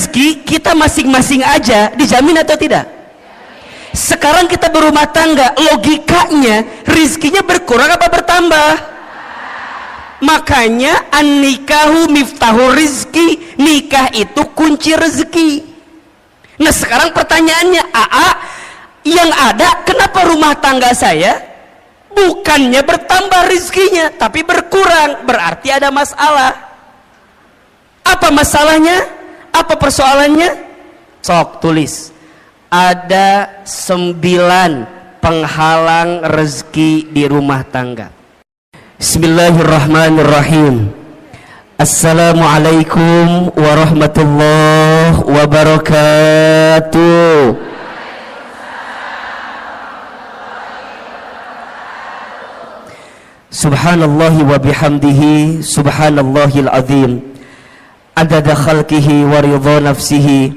rezeki kita masing-masing aja dijamin atau tidak? Sekarang kita berumah tangga, logikanya rezekinya berkurang apa bertambah? Makanya an-nikahu miftahu rizki, nikah itu kunci rezeki. Nah sekarang pertanyaannya, yang ada kenapa rumah tangga saya bukannya bertambah rezekinya tapi berkurang? Berarti ada masalah. Apa masalahnya? Apa persoalannya? Sok tulis. Ada 9 penghalang rezeki di rumah tangga. Bismillahirrahmanirrahim. Assalamualaikum warahmatullahi wabarakatuh. Subhanallahi wa bihamdihi, subhanallahil azim, adada khalqihi wa ridha nafsihi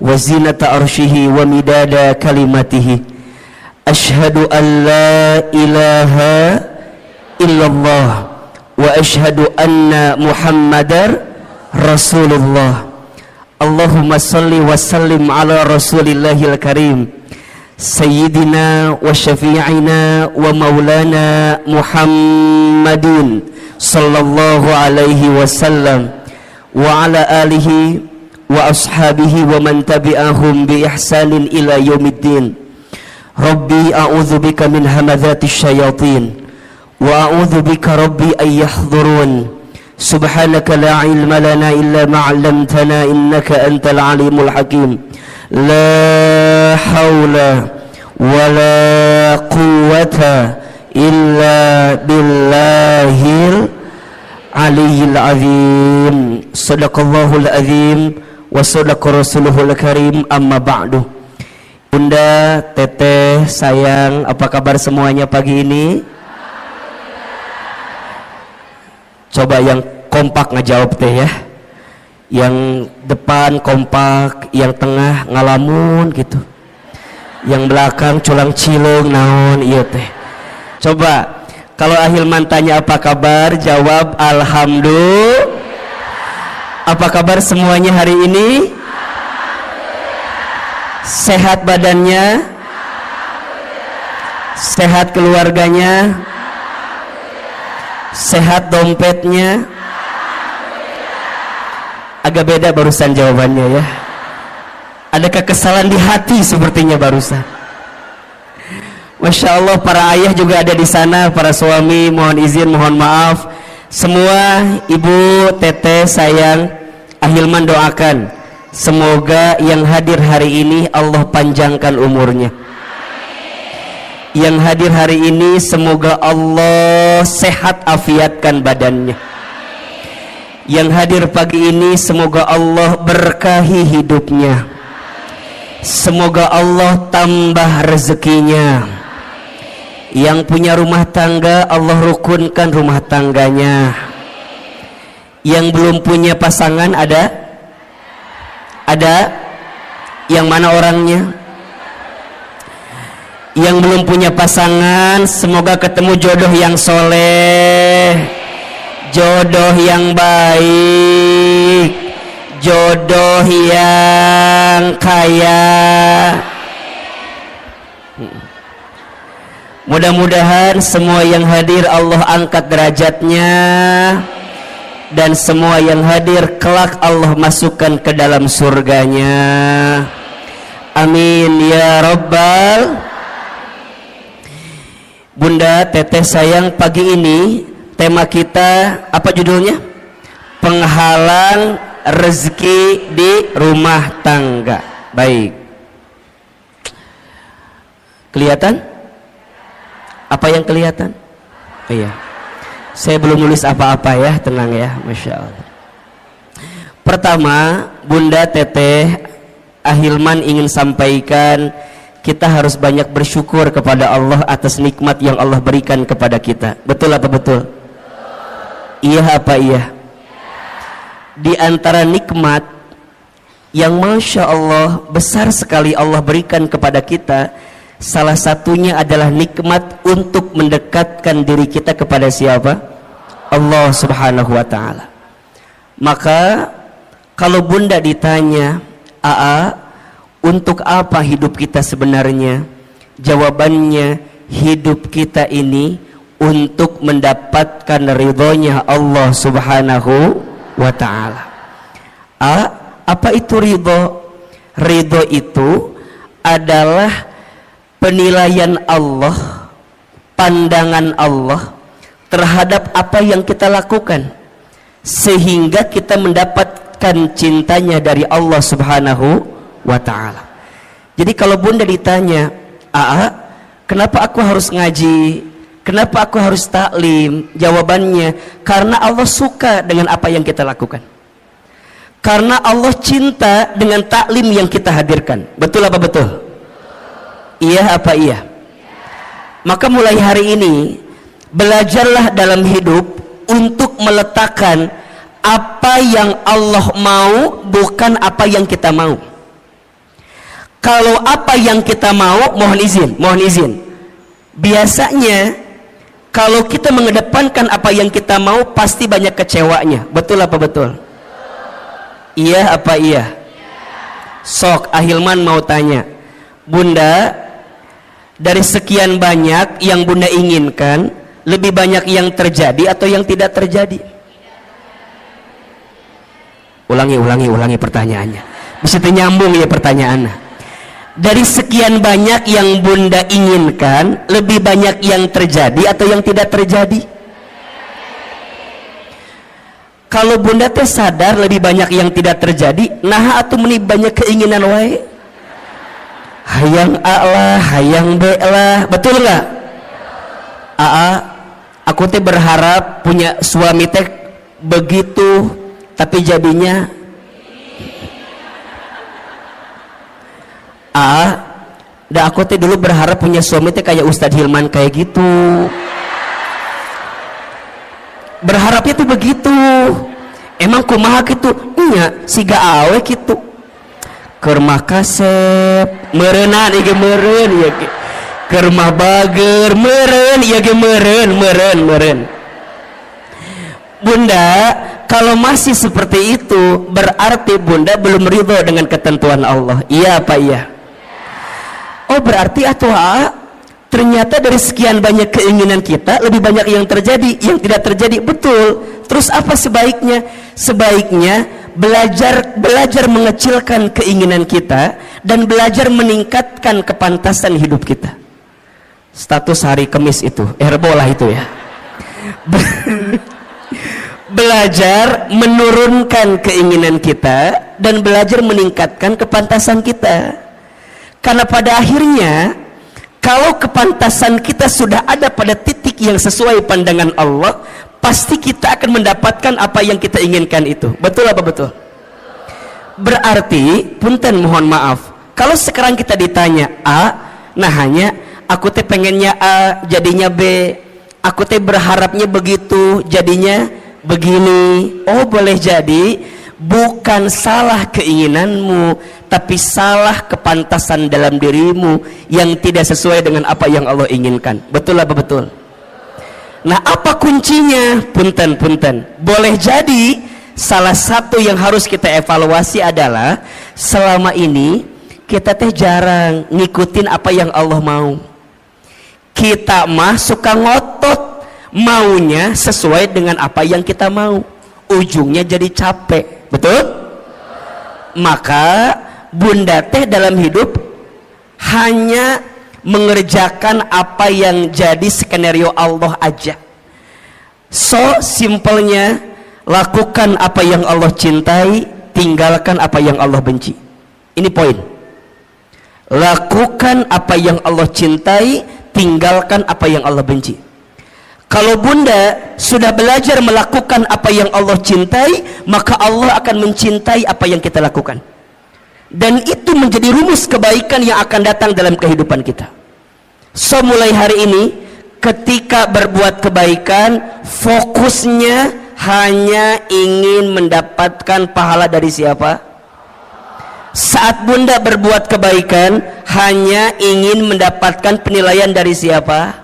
wa zinata arshihi wa midada kalimatihi. Ashhadu an la ilaha illallah wa ashhadu anna muhammadar rasulullah. Allahumma salli wa sallim ala rasulillahil karim sayyidina wa syafi'ina wa maulana muhammadin sallallahu alaihi wasallam wa ala alihi wa ashabihi wa man tabi'ahum bi ihsanin ila yaumiddin. Rabbi a'udzu bika min hamadzati syayatin wa a'udzu bika rabbi ay yahdurun. Subhanaka la ilma lana illa ma 'allamtana innaka antal alimul hakim. La haula wa la quwwata illa billahil aliyyil azim. Sadaqallahul azim wa sadaqa rasuluhul karim. Amma ba'du. Bunda, teteh, sayang, apa kabar semuanya pagi ini? Coba yang kompak ngejawab teh ya. Yang depan kompak, yang tengah ngalamun gitu. Yang belakang culang cilung naon iya teh. Coba kalau Ahilman tanya apa kabar, jawab alhamdulillah. Apa kabar semuanya hari ini? Sehat badannya? Sehat keluarganya? Sehat dompetnya? Agak beda barusan jawabannya ya. Ada kekesalan di hati sepertinya barusan. Masya Allah, para ayah juga ada di sana, para suami mohon izin, mohon maaf. Semua ibu, teteh, sayang, Ahilman doakan semoga yang hadir hari ini Allah panjangkan umurnya. Yang hadir hari ini semoga Allah sehat afiatkan badannya. Yang hadir pagi ini semoga Allah berkahi hidupnya. Semoga Allah tambah rezekinya. Yang punya rumah tangga Allah rukunkan rumah tangganya. Yang belum punya pasangan ada? Ada? Yang mana orangnya? Yang belum punya pasangan semoga ketemu jodoh yang soleh, jodoh yang baik, jodoh yang kaya. Mudah-mudahan semua yang hadir Allah angkat derajatnya, dan semua yang hadir kelak Allah masukkan ke dalam surganya. Amin ya rabbal. Bunda, teteh, sayang, pagi ini tema kita apa judulnya? Penghalang rezeki di rumah tangga. Baik. Kelihatan? Apa yang kelihatan? Oh, iya. Saya belum nulis apa-apa ya, tenang ya, Masya Allah. Pertama, Bunda, teteh, Ahilman ingin sampaikan kita harus banyak bersyukur kepada Allah atas nikmat yang Allah berikan kepada kita. Betul apa betul? Iya apa iya? Di antara nikmat yang Masya Allah besar sekali Allah berikan kepada kita, salah satunya adalah nikmat untuk mendekatkan diri kita kepada siapa? Allah Subhanahu wa ta'ala. Maka Kalau bunda ditanya, Aa, untuk apa hidup kita sebenarnya? Jawabannya, hidup kita ini untuk mendapatkan ridhonya Allah subhanahu wa ta'ala. Apa itu ridho? Ridho itu adalah penilaian Allah, pandangan Allah terhadap apa yang kita lakukan, sehingga kita mendapatkan cintanya dari Allah subhanahu wa ta'ala. Jadi kalau bunda ditanya, kenapa aku harus ngaji, kenapa aku harus taklim? Jawabannya, karena Allah suka dengan apa yang kita lakukan, karena Allah cinta dengan taklim yang kita hadirkan. Betul apa betul? Iya apa iya? Maka mulai hari ini belajarlah dalam hidup untuk meletakkan apa yang Allah mau, bukan apa yang kita mau. Kalau apa yang kita mau, mohon izin. Biasanya kalau kita mengedepankan apa yang kita mau, pasti banyak kecewanya. Betul apa betul? Iya apa iya? Sok Ahilman mau tanya, bunda, dari sekian banyak yang bunda inginkan, lebih banyak yang terjadi atau yang tidak terjadi? Ulangi pertanyaannya, bisa nyambung ya pertanyaannya. Dari sekian banyak yang bunda inginkan, lebih banyak yang terjadi atau yang tidak terjadi? Kalau bunda teh sadar lebih banyak yang tidak terjadi, nah atau meni banyak keinginan wae, hayang A lah, hayang B lah, betul nggak? Aku teh berharap punya suami teh begitu, tapi jadinya dah aku teh dulu berharap punya suami teh kayak Ustadz Hilman kayak gitu. Berharapnya tuh begitu. Emang kumaha gitu? Iya, siga awe gitu. Keur mah kasep, meureunna ieu meureun ieu ge. Keur mah bager, meureun ieu ge meureun. Bunda, kalau masih seperti itu, berarti bunda belum ridho dengan ketentuan Allah. Iya apa iya? Oh, berarti ternyata dari sekian banyak keinginan kita, lebih banyak yang terjadi, yang tidak terjadi. Betul. Terus apa sebaiknya? Sebaiknya belajar mengecilkan keinginan kita dan belajar meningkatkan kepantasan hidup kita. Status hari Kamis itu, Herbolah itu ya. Belajar menurunkan keinginan kita dan belajar meningkatkan kepantasan kita. Karena pada akhirnya, kalau kepantasan kita sudah ada pada titik yang sesuai pandangan Allah, pasti kita akan mendapatkan apa yang kita inginkan itu. Betul apa betul? Berarti, punten mohon maaf, kalau sekarang kita ditanya nah hanya aku teh pengennya A, jadinya B, aku teh berharapnya begitu, jadinya begini. Oh, boleh jadi bukan salah keinginanmu, tapi salah kepantasan dalam dirimu yang tidak sesuai dengan apa yang Allah inginkan. Betul apa betul? Nah, apa kuncinya? Punten. Boleh jadi salah satu yang harus kita evaluasi adalah selama ini kita teh jarang ngikutin apa yang Allah mau. Kita mah suka ngotot maunya sesuai dengan apa yang kita mau, ujungnya jadi capek. Betul? Maka bunda teh dalam hidup hanya mengerjakan apa yang jadi skenario Allah aja. So simpelnya, lakukan apa yang Allah cintai, tinggalkan apa yang Allah benci. Ini poin. Lakukan apa yang Allah cintai, tinggalkan apa yang Allah benci. Kalau bunda sudah belajar melakukan apa yang Allah cintai, maka Allah akan mencintai apa yang kita lakukan. Dan itu menjadi rumus kebaikan yang akan datang dalam kehidupan kita. So mulai hari ini, ketika berbuat kebaikan, fokusnya hanya ingin mendapatkan pahala dari siapa? Saat bunda berbuat kebaikan, hanya ingin mendapatkan penilaian dari siapa?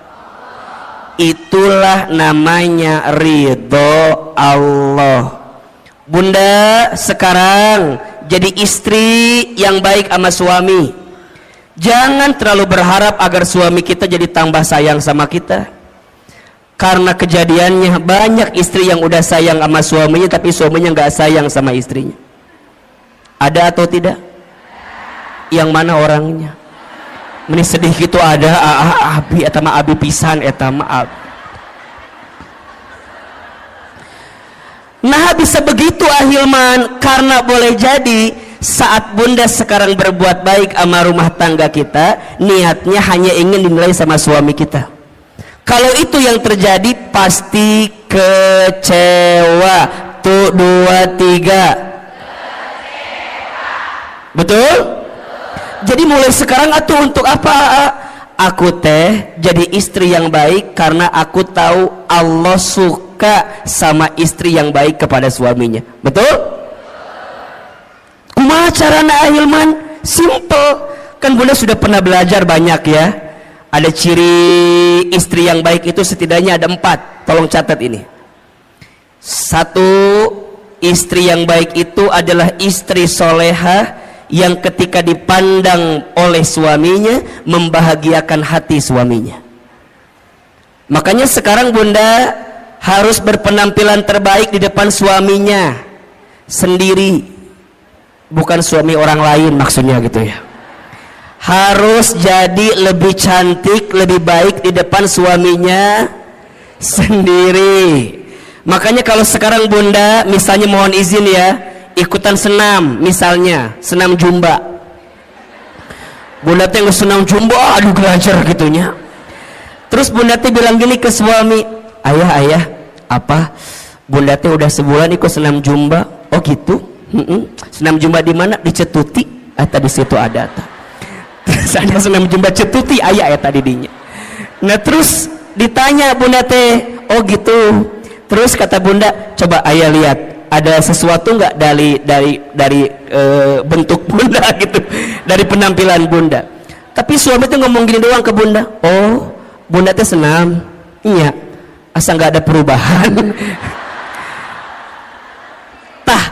Itulah namanya ridho Allah. Bunda sekarang jadi istri yang baik sama suami. Jangan terlalu berharap agar suami kita jadi tambah sayang sama kita, karena kejadiannya banyak istri yang udah sayang sama suaminya tapi suaminya nggak sayang sama istrinya. Ada atau tidak? Yang mana orangnya? Meni sedih gitu ada. Abi etama abi pisan etama abi. Nah bisa begitu Ahilman, karena boleh jadi saat bunda sekarang berbuat baik sama rumah tangga kita, niatnya hanya ingin dinilai sama suami kita. Kalau itu yang terjadi pasti kecewa. Tuh 2, 3. Betul? Jadi mulai sekarang atuh untuk apa? Aku teh jadi istri yang baik karena aku tahu Allah suka sama istri yang baik kepada suaminya. Betul? Kumaha carana Ahilman? Simple. Kan bunda sudah pernah belajar banyak ya. Ada ciri istri yang baik itu setidaknya ada 4. Tolong catat ini. 1, istri yang baik itu adalah istri solehah yang ketika dipandang oleh suaminya membahagiakan hati suaminya. Makanya sekarang bunda harus berpenampilan terbaik di depan suaminya sendiri, bukan suami orang lain maksudnya gitu ya. Harus jadi lebih cantik, lebih baik di depan suaminya sendiri. Makanya kalau sekarang bunda misalnya mohon izin ya, ikutan senam, misalnya senam jumba, bunda teh senam jumba, aduh gelancar gitunya. Terus bunda teh bilang gini ke suami, ayah apa bunda teh udah sebulan ikut senam jumba. Oh gitu. Senam jumba di mana? Di Cetuti. Tadi situ ada terus ada senam jumba Cetuti ayah tadi dinya. Nah terus ditanya bunda teh, oh gitu. Terus kata bunda, coba ayah lihat ada sesuatu nggak dari bentuk bunda gitu, dari penampilan bunda. Tapi suami tuh ngomong gini doang ke bunda, oh bunda teh senam, iya, asa nggak ada perubahan. Tah,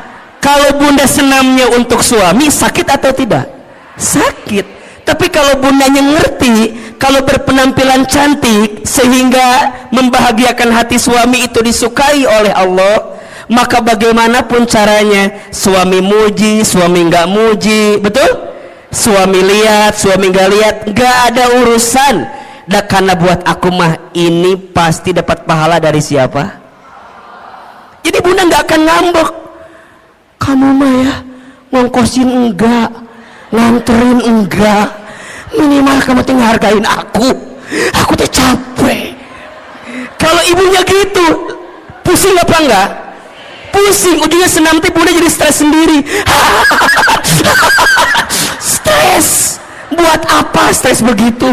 kalau bunda senamnya untuk suami sakit atau tidak? Sakit. Tapi kalau bundanya ngerti, kalau berpenampilan cantik sehingga membahagiakan hati suami itu disukai oleh Allah, maka bagaimanapun caranya suami muji, suami nggak muji, betul? Suami lihat, suami nggak lihat, nggak ada urusan. Dah karena buat aku mah ini pasti dapat pahala dari siapa? Jadi bunda nggak akan ngambek. Kamu mah ya ngongkosin enggak, nganterin enggak, minimal kamu tuh ngehargain aku. Aku tuh capek. Kalau ibunya gitu, pusing apa enggak? Pusing, ujungnya senam teh bunda jadi stres sendiri. Stres, buat apa stres begitu?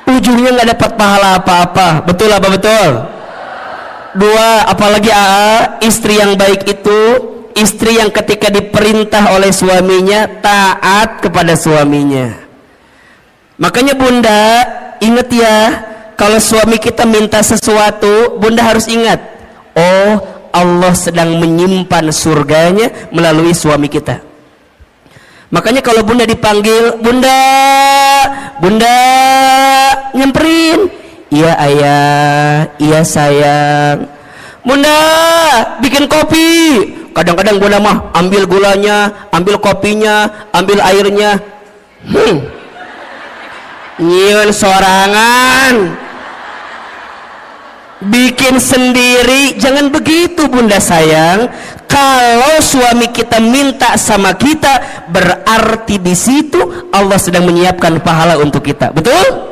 Ujungnya nggak dapat pahala apa-apa. Betul apa betul? 2, apalagi istri yang baik itu istri yang ketika diperintah oleh suaminya taat kepada suaminya. Makanya bunda ingat ya, kalau suami kita minta sesuatu, bunda harus ingat, oh Allah sedang menyimpan surganya melalui suami kita. Makanya kalau bunda dipanggil, bunda nyamperin, iya ayah, iya sayang, bunda bikin kopi. Kadang-kadang bunda mah ambil gulanya, ambil kopinya, ambil airnya, nyieun sorangan, bikin sendiri. Jangan begitu bunda sayang. Kalau suami kita minta sama kita, berarti di situ Allah sedang menyiapkan pahala untuk kita. Betul?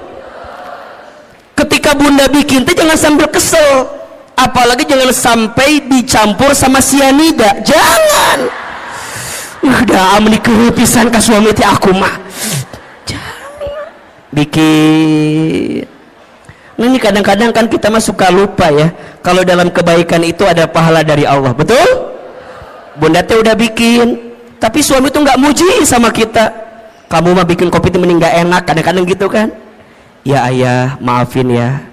Ketika bunda bikin itu jangan sambil kesel, apalagi jangan sampai dicampur sama sianida. Jangan. Udah amni kepisan ka suami teh aku mah. Jangan. Bikin. Nah ini kadang-kadang kan kita mah suka lupa ya, kalau dalam kebaikan itu ada pahala dari Allah. Betul? Bunda teh udah bikin, tapi suami tuh nggak muji sama kita. Kamu mah bikin kopi itu mending nggak enak, kadang-kadang gitu kan? Ya ayah, maafin ya.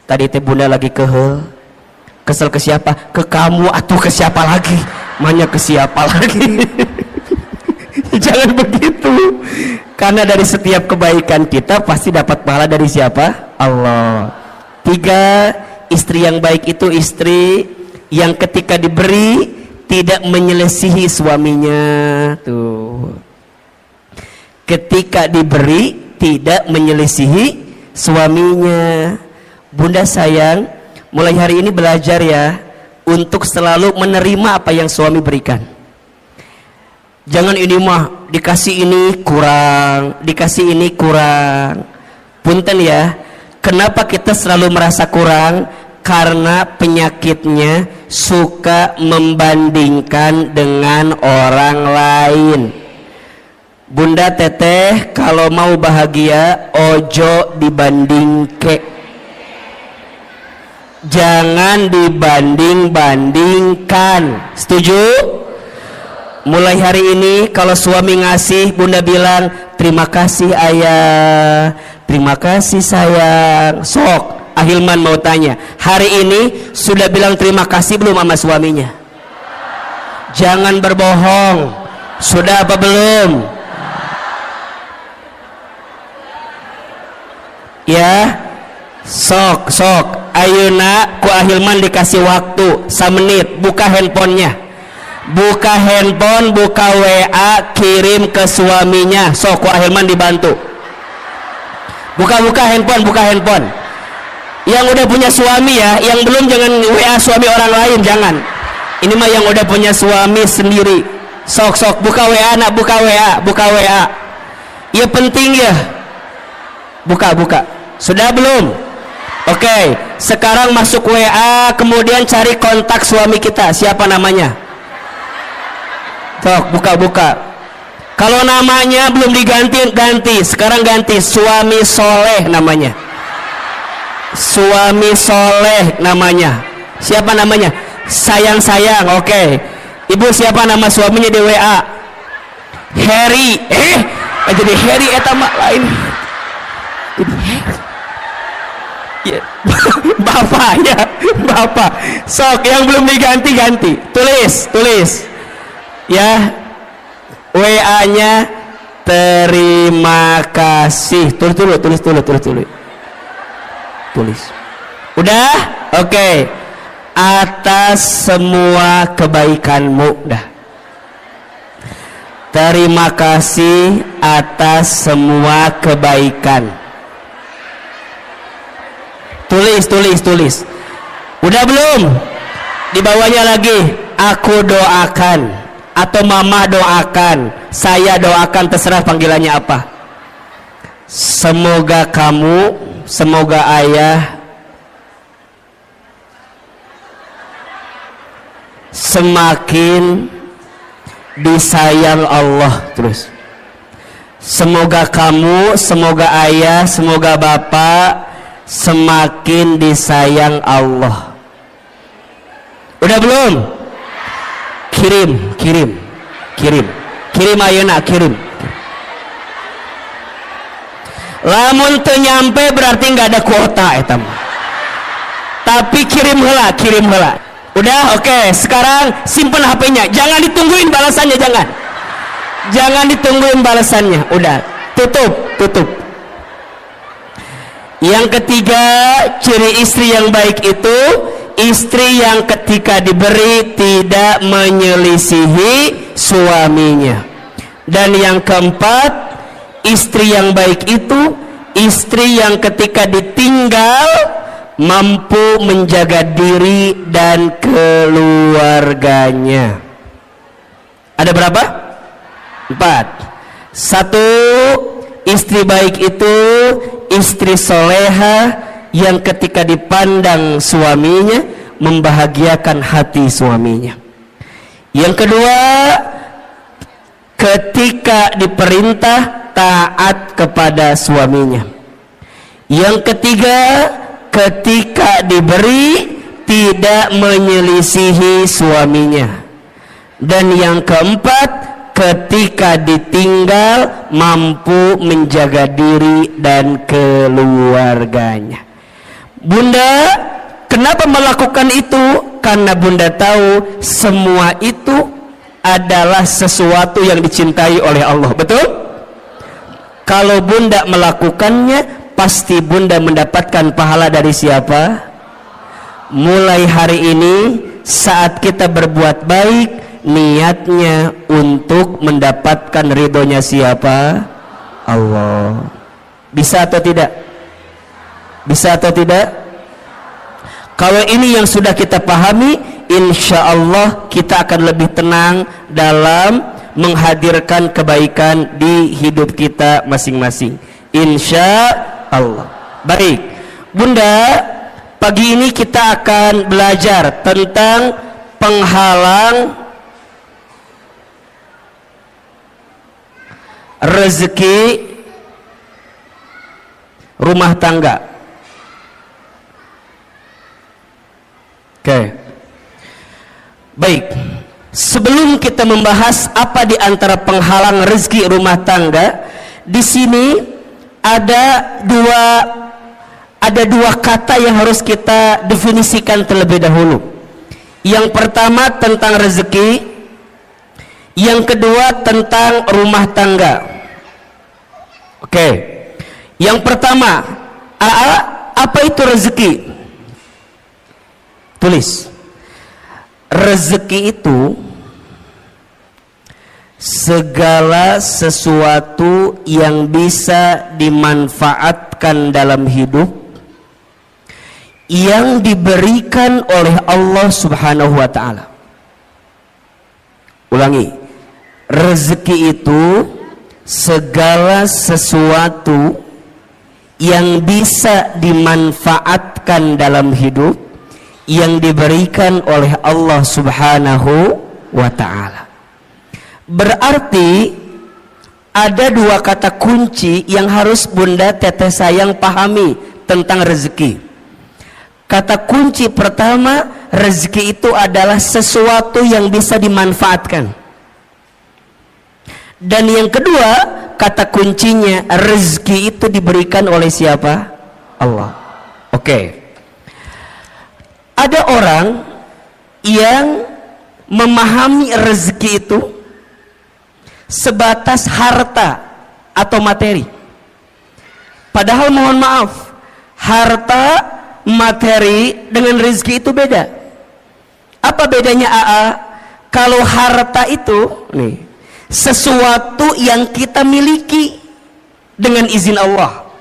Tadi teh bunda lagi kesel ke siapa? Ke kamu atau ke siapa lagi? Manya ke siapa lagi? Jangan begitu. Karena dari setiap kebaikan kita pasti dapat pahala dari siapa? Allah. 3, istri yang baik itu istri yang ketika diberi tidak menyelisihi suaminya. Tuh. Ketika diberi tidak menyelisihi suaminya. Bunda sayang, mulai hari ini belajar ya untuk selalu menerima apa yang suami berikan. Jangan ini mah dikasih ini kurang, dikasih ini kurang. Punten ya, kenapa kita selalu merasa kurang? Karena penyakitnya suka membandingkan dengan orang lain. Bunda teteh kalau mau bahagia ojo dibandingke, jangan dibanding-bandingkan. Setuju? Mulai hari ini kalau suami ngasih, bunda bilang terima kasih ayah, terima kasih sayang. Sok Ahilman mau tanya, hari ini sudah bilang terima kasih belum sama suaminya? Jangan berbohong. Sudah apa belum? Ya, sok ayeuna ku Ahilman dikasih waktu 1 menit, buka handphonenya, buka handphone, buka WA, kirim ke suaminya. Sok ku Ahilman dibantu, buka handphone. Yang udah punya suami ya, yang belum jangan WA suami orang lain, jangan. Ini mah yang udah punya suami sendiri. Sok buka WA nak, buka WA. Ya penting ya, buka. Sudah belum? Oke, sekarang masuk WA, kemudian cari kontak suami kita. Siapa namanya? Sok, buka. Kalau namanya belum ganti. Sekarang ganti, suami soleh namanya. Suami soleh namanya. Siapa namanya? Sayang. Oke. Ibu siapa nama suaminya di WA? Harry. Jadi Harry eta mah lain. Ya. Bapak. Sok yang belum diganti. Tulis. Ya. WA-nya terima kasih. Tulis. Udah? Oke. Atas semua kebaikanmu. Dah. Terima kasih atas semua kebaikan. Tulis. Udah belum? Di bawahnya lagi, aku doakan atau mama doakan, saya doakan, terserah panggilannya apa. Semoga kamu, semoga ayah semakin disayang Allah. Terus. Semoga kamu, semoga ayah, semoga bapak semakin disayang Allah. Udah belum? Kirim ayeuna, kirim. Lamun teu nyampe berarti nggak ada kuota eta mah. Tapi kirim heula. Udah, oke. Sekarang simpen HP-nya. Jangan ditungguin balasannya, jangan ditungguin balasannya. Udah, tutup. Yang ketiga, ciri istri yang baik itu istri yang ketika diberi tidak menyelisihi suaminya. Dan yang keempat, istri yang baik itu istri yang ketika ditinggal mampu menjaga diri dan keluarganya. Ada berapa? 4. 1, istri baik itu istri soleha yang ketika dipandang suaminya membahagiakan hati suaminya. Yang kedua, ketika diperintah taat kepada suaminya. Yang ketiga, ketika diberi tidak menyelisihi suaminya. Dan yang keempat, ketika ditinggal mampu menjaga diri dan keluarganya. Bunda kenapa melakukan itu? Karena bunda tahu semua itu adalah sesuatu yang dicintai oleh Allah. Betul? Kalau bunda melakukannya, pasti bunda mendapatkan pahala dari siapa? Mulai hari ini saat kita berbuat baik, niatnya untuk mendapatkan ridhonya siapa? Allah. Bisa atau tidak? Bisa atau tidak? Kalau ini yang sudah kita pahami, insya Allah kita akan lebih tenang dalam menghadirkan kebaikan di hidup kita masing-masing, insya Allah. Baik bunda, pagi ini kita akan belajar tentang penghalang rezeki rumah tangga. Oke. Baik. Sebelum kita membahas apa di antara penghalang rezeki rumah tangga, di sini ada dua kata yang harus kita definisikan terlebih dahulu. Yang pertama tentang rezeki, yang kedua tentang rumah tangga. Oke. Yang pertama, apa itu rezeki? Tulis. Rezeki itu segala sesuatu yang bisa dimanfaatkan dalam hidup, yang diberikan oleh Allah Subhanahu wa ta'ala. Ulangi. Rezeki itu segala sesuatu yang bisa dimanfaatkan dalam hidup, yang diberikan oleh Allah Subhanahu wa ta'ala. Berarti ada dua kata kunci yang harus bunda teteh sayang pahami tentang rezeki. Kata kunci pertama, rezeki itu adalah sesuatu yang bisa dimanfaatkan. Dan yang kedua, kata kuncinya, rezeki itu diberikan oleh siapa? Allah. Oke. Ada orang yang memahami rezeki itu sebatas harta atau materi. Padahal mohon maaf, harta, materi dengan rezeki itu beda. Apa bedanya AA? Kalau harta itu nih, sesuatu yang kita miliki dengan izin Allah.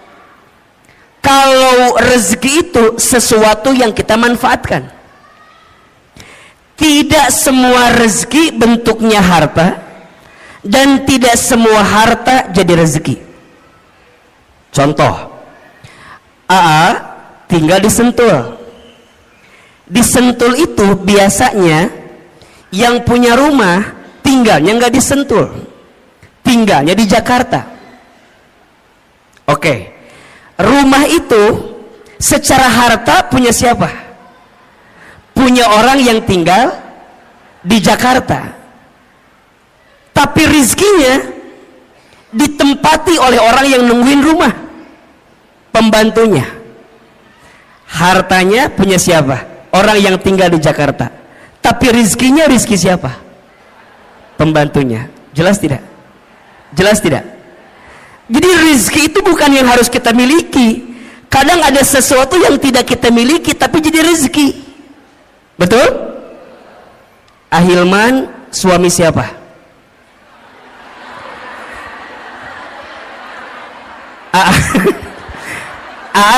Kalau rezeki itu sesuatu yang kita manfaatkan. Tidak semua rezeki bentuknya harta, dan tidak semua harta jadi rezeki. Contoh, AA tinggal di Sentul. Di Sentul itu biasanya yang punya rumah tinggalnya nggak di Sentul, tinggalnya di Jakarta. Oke. Rumah itu secara harta punya siapa? Punya orang yang tinggal di Jakarta. Tapi rizkinya ditempati oleh orang yang nungguin rumah, pembantunya. Hartanya punya siapa? Orang yang tinggal di Jakarta. Tapi rizkinya rizki siapa? Pembantunya. Jelas tidak? Jelas tidak? Jadi rezeki itu bukan yang harus kita miliki. Kadang ada sesuatu yang tidak kita miliki tapi jadi rezeki. Betul? Ahilman suami siapa?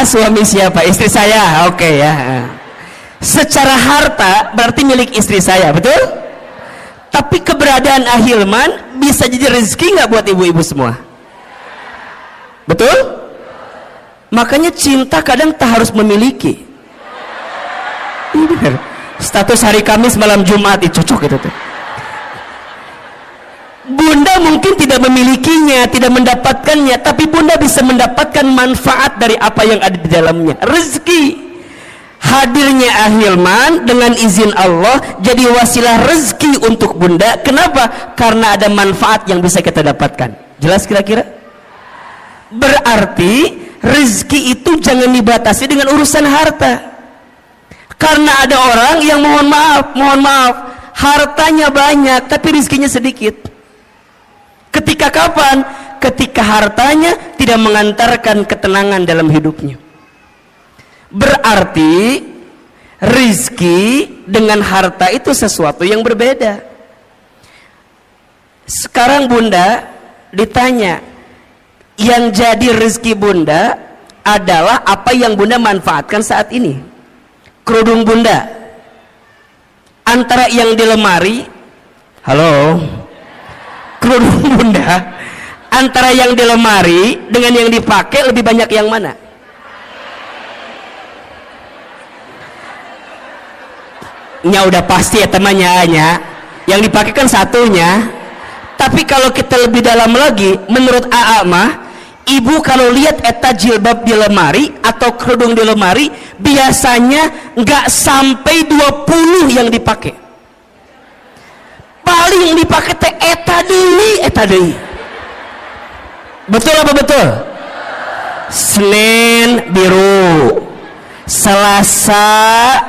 Suami siapa? Istri saya. Oke ya. Secara harta berarti milik istri saya, betul? Tapi keberadaan Ahilman bisa jadi rezeki nggak buat ibu-ibu semua? Betul? Makanya cinta kadang tak harus memiliki. Benar. Status hari Kamis malam Jumat itu cocok gitu tuh. Bunda mungkin tidak memilikinya, tidak mendapatkannya, tapi bunda bisa mendapatkan manfaat dari apa yang ada di dalamnya. Rezeki. Hadirnya Ahilman dengan izin Allah jadi wasilah rezeki untuk bunda. Kenapa? Karena ada manfaat yang bisa kita dapatkan. Jelas kira-kira? Berarti rezeki itu jangan dibatasi dengan urusan harta. Karena ada orang yang mohon maaf, hartanya banyak tapi rizkinya sedikit. Ketika kapan? Ketika hartanya tidak mengantarkan ketenangan dalam hidupnya. Berarti rizki dengan harta itu sesuatu yang berbeda. Sekarang bunda ditanya, yang jadi rizki bunda adalah apa yang bunda manfaatkan saat ini. Kerudung bunda antara yang di lemari, halo, kerudung bunda antara yang di lemari dengan yang dipakai lebih banyak yang mana? Nya udah pasti ya temannya, yang dipakai kan satunya. Tapi kalau kita lebih dalam lagi, menurut AA mah, ibu kalau lihat eta jilbab di lemari atau kerudung di lemari, biasanya nggak sampai 20 yang dipakai. Paling yang dipakai teh eta deui. Betul apa betul? Senin biru, Selasa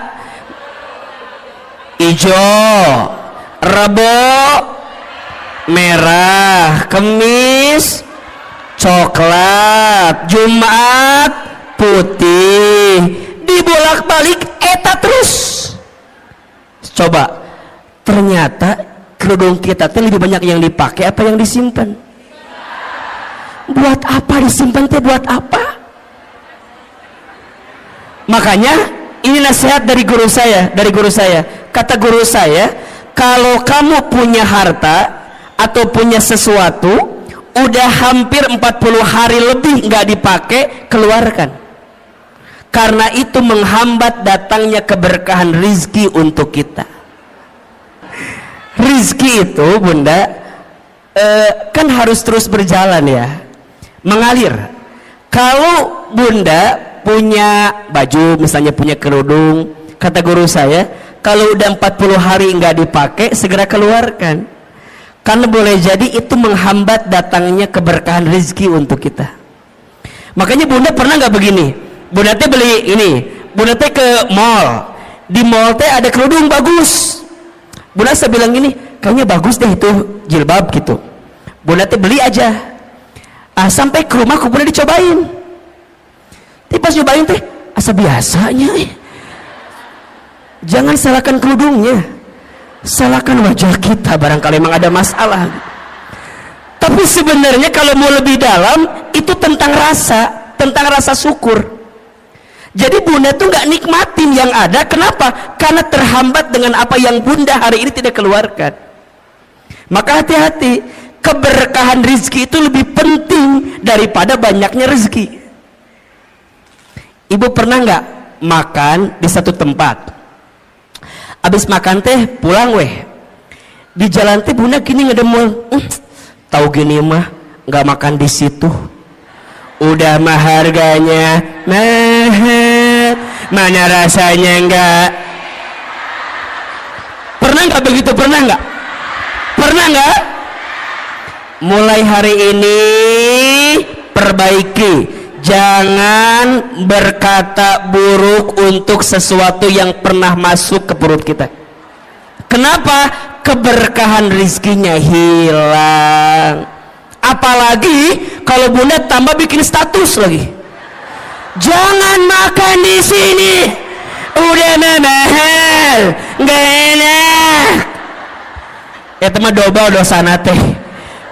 hijau, Rebo merah, Kamis coklat, Jumat putih, dibolak-balik eta terus. Coba, ternyata kerudung kita teh lebih banyak yang dipakai apa yang disimpan? Buat apa disimpan teh? Buat apa? Makanya ini nasihat dari guru saya. Kata guru saya, kalau kamu punya harta atau punya sesuatu udah hampir 40 hari lebih nggak dipakai, keluarkan. Karena itu menghambat datangnya keberkahan rizki untuk kita. Rizki itu bunda kan harus terus berjalan ya, mengalir. Kalau bunda punya baju, misalnya punya kerudung, kata guru saya, kalau udah 40 hari nggak dipakai, segera keluarkan. Karena boleh jadi itu menghambat datangnya keberkahan rezeki untuk kita. Makanya bunda pernah nggak begini? Bunda teh beli ini, bunda teh ke mall. Di mall teh ada kerudung bagus. Bunda saya bilang gini, kayaknya bagus deh itu jilbab gitu. Bunda teh beli aja. Sampai ke rumah bunda dicobain. Tapi pas nyobain teh asa biasanya. Jangan salahkan kerudungnya, salahkan wajah kita, barangkali memang ada masalah. Tapi sebenarnya kalau mau lebih dalam, itu tentang rasa syukur. Jadi bunda tuh nggak nikmatin yang ada. Kenapa? Karena terhambat dengan apa yang bunda hari ini tidak keluarkan. Maka hati-hati, keberkahan rezeki itu lebih penting daripada banyaknya rezeki. Ibu pernah nggak makan di satu tempat, abis makan teh pulang di jalan teh bunda gini ngedemul, tahu gini mah nggak makan di situ, udah mah harganya mahal, mana rasanya enggak. Pernah nggak begitu? Pernah nggak? Mulai hari ini perbaiki. Jangan berkata buruk untuk sesuatu yang pernah masuk ke perut kita. Kenapa? Keberkahan rizkinya hilang. Apalagi kalau bunda tambah bikin status lagi, jangan makan di sini, udah mahal, nggak enak. Ya teman doba dosana teh.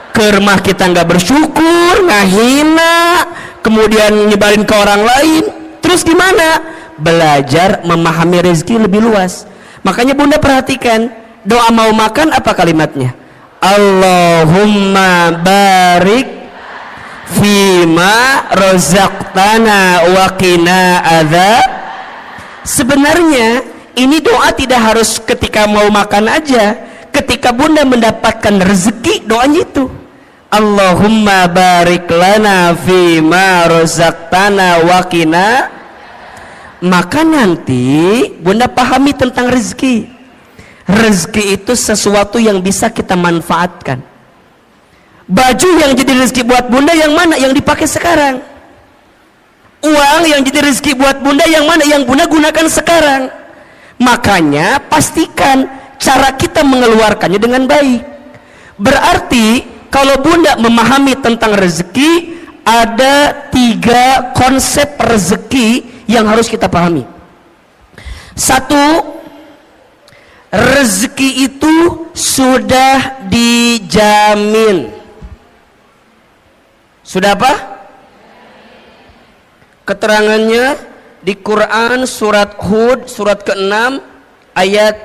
Ke rumah kita nggak bersyukur, ngahina, kemudian nyebarin ke orang lain. Terus gimana? Belajar memahami rezeki lebih luas. Makanya bunda perhatikan, doa mau makan apa kalimatnya? Allahumma barik fima rozaqtana wa qina adzab. Sebenarnya ini doa tidak harus ketika mau makan aja. Ketika bunda mendapatkan rezeki, doanya itu Allahumma barik lana fima rozaqtana wa qina. Maka nanti bunda pahami tentang rezeki. Rezeki itu sesuatu yang bisa kita manfaatkan. Baju yang jadi rezeki buat bunda yang mana? Yang dipakai sekarang. Uang yang jadi rezeki buat bunda yang mana? Yang bunda gunakan sekarang. Makanya pastikan cara kita mengeluarkannya dengan baik. Berarti kalau Bunda memahami tentang rezeki, ada 3 konsep rezeki yang harus kita pahami. 1, rezeki itu sudah dijamin. Sudah apa? Keterangannya di Quran surat Hud surat ke-6 ayat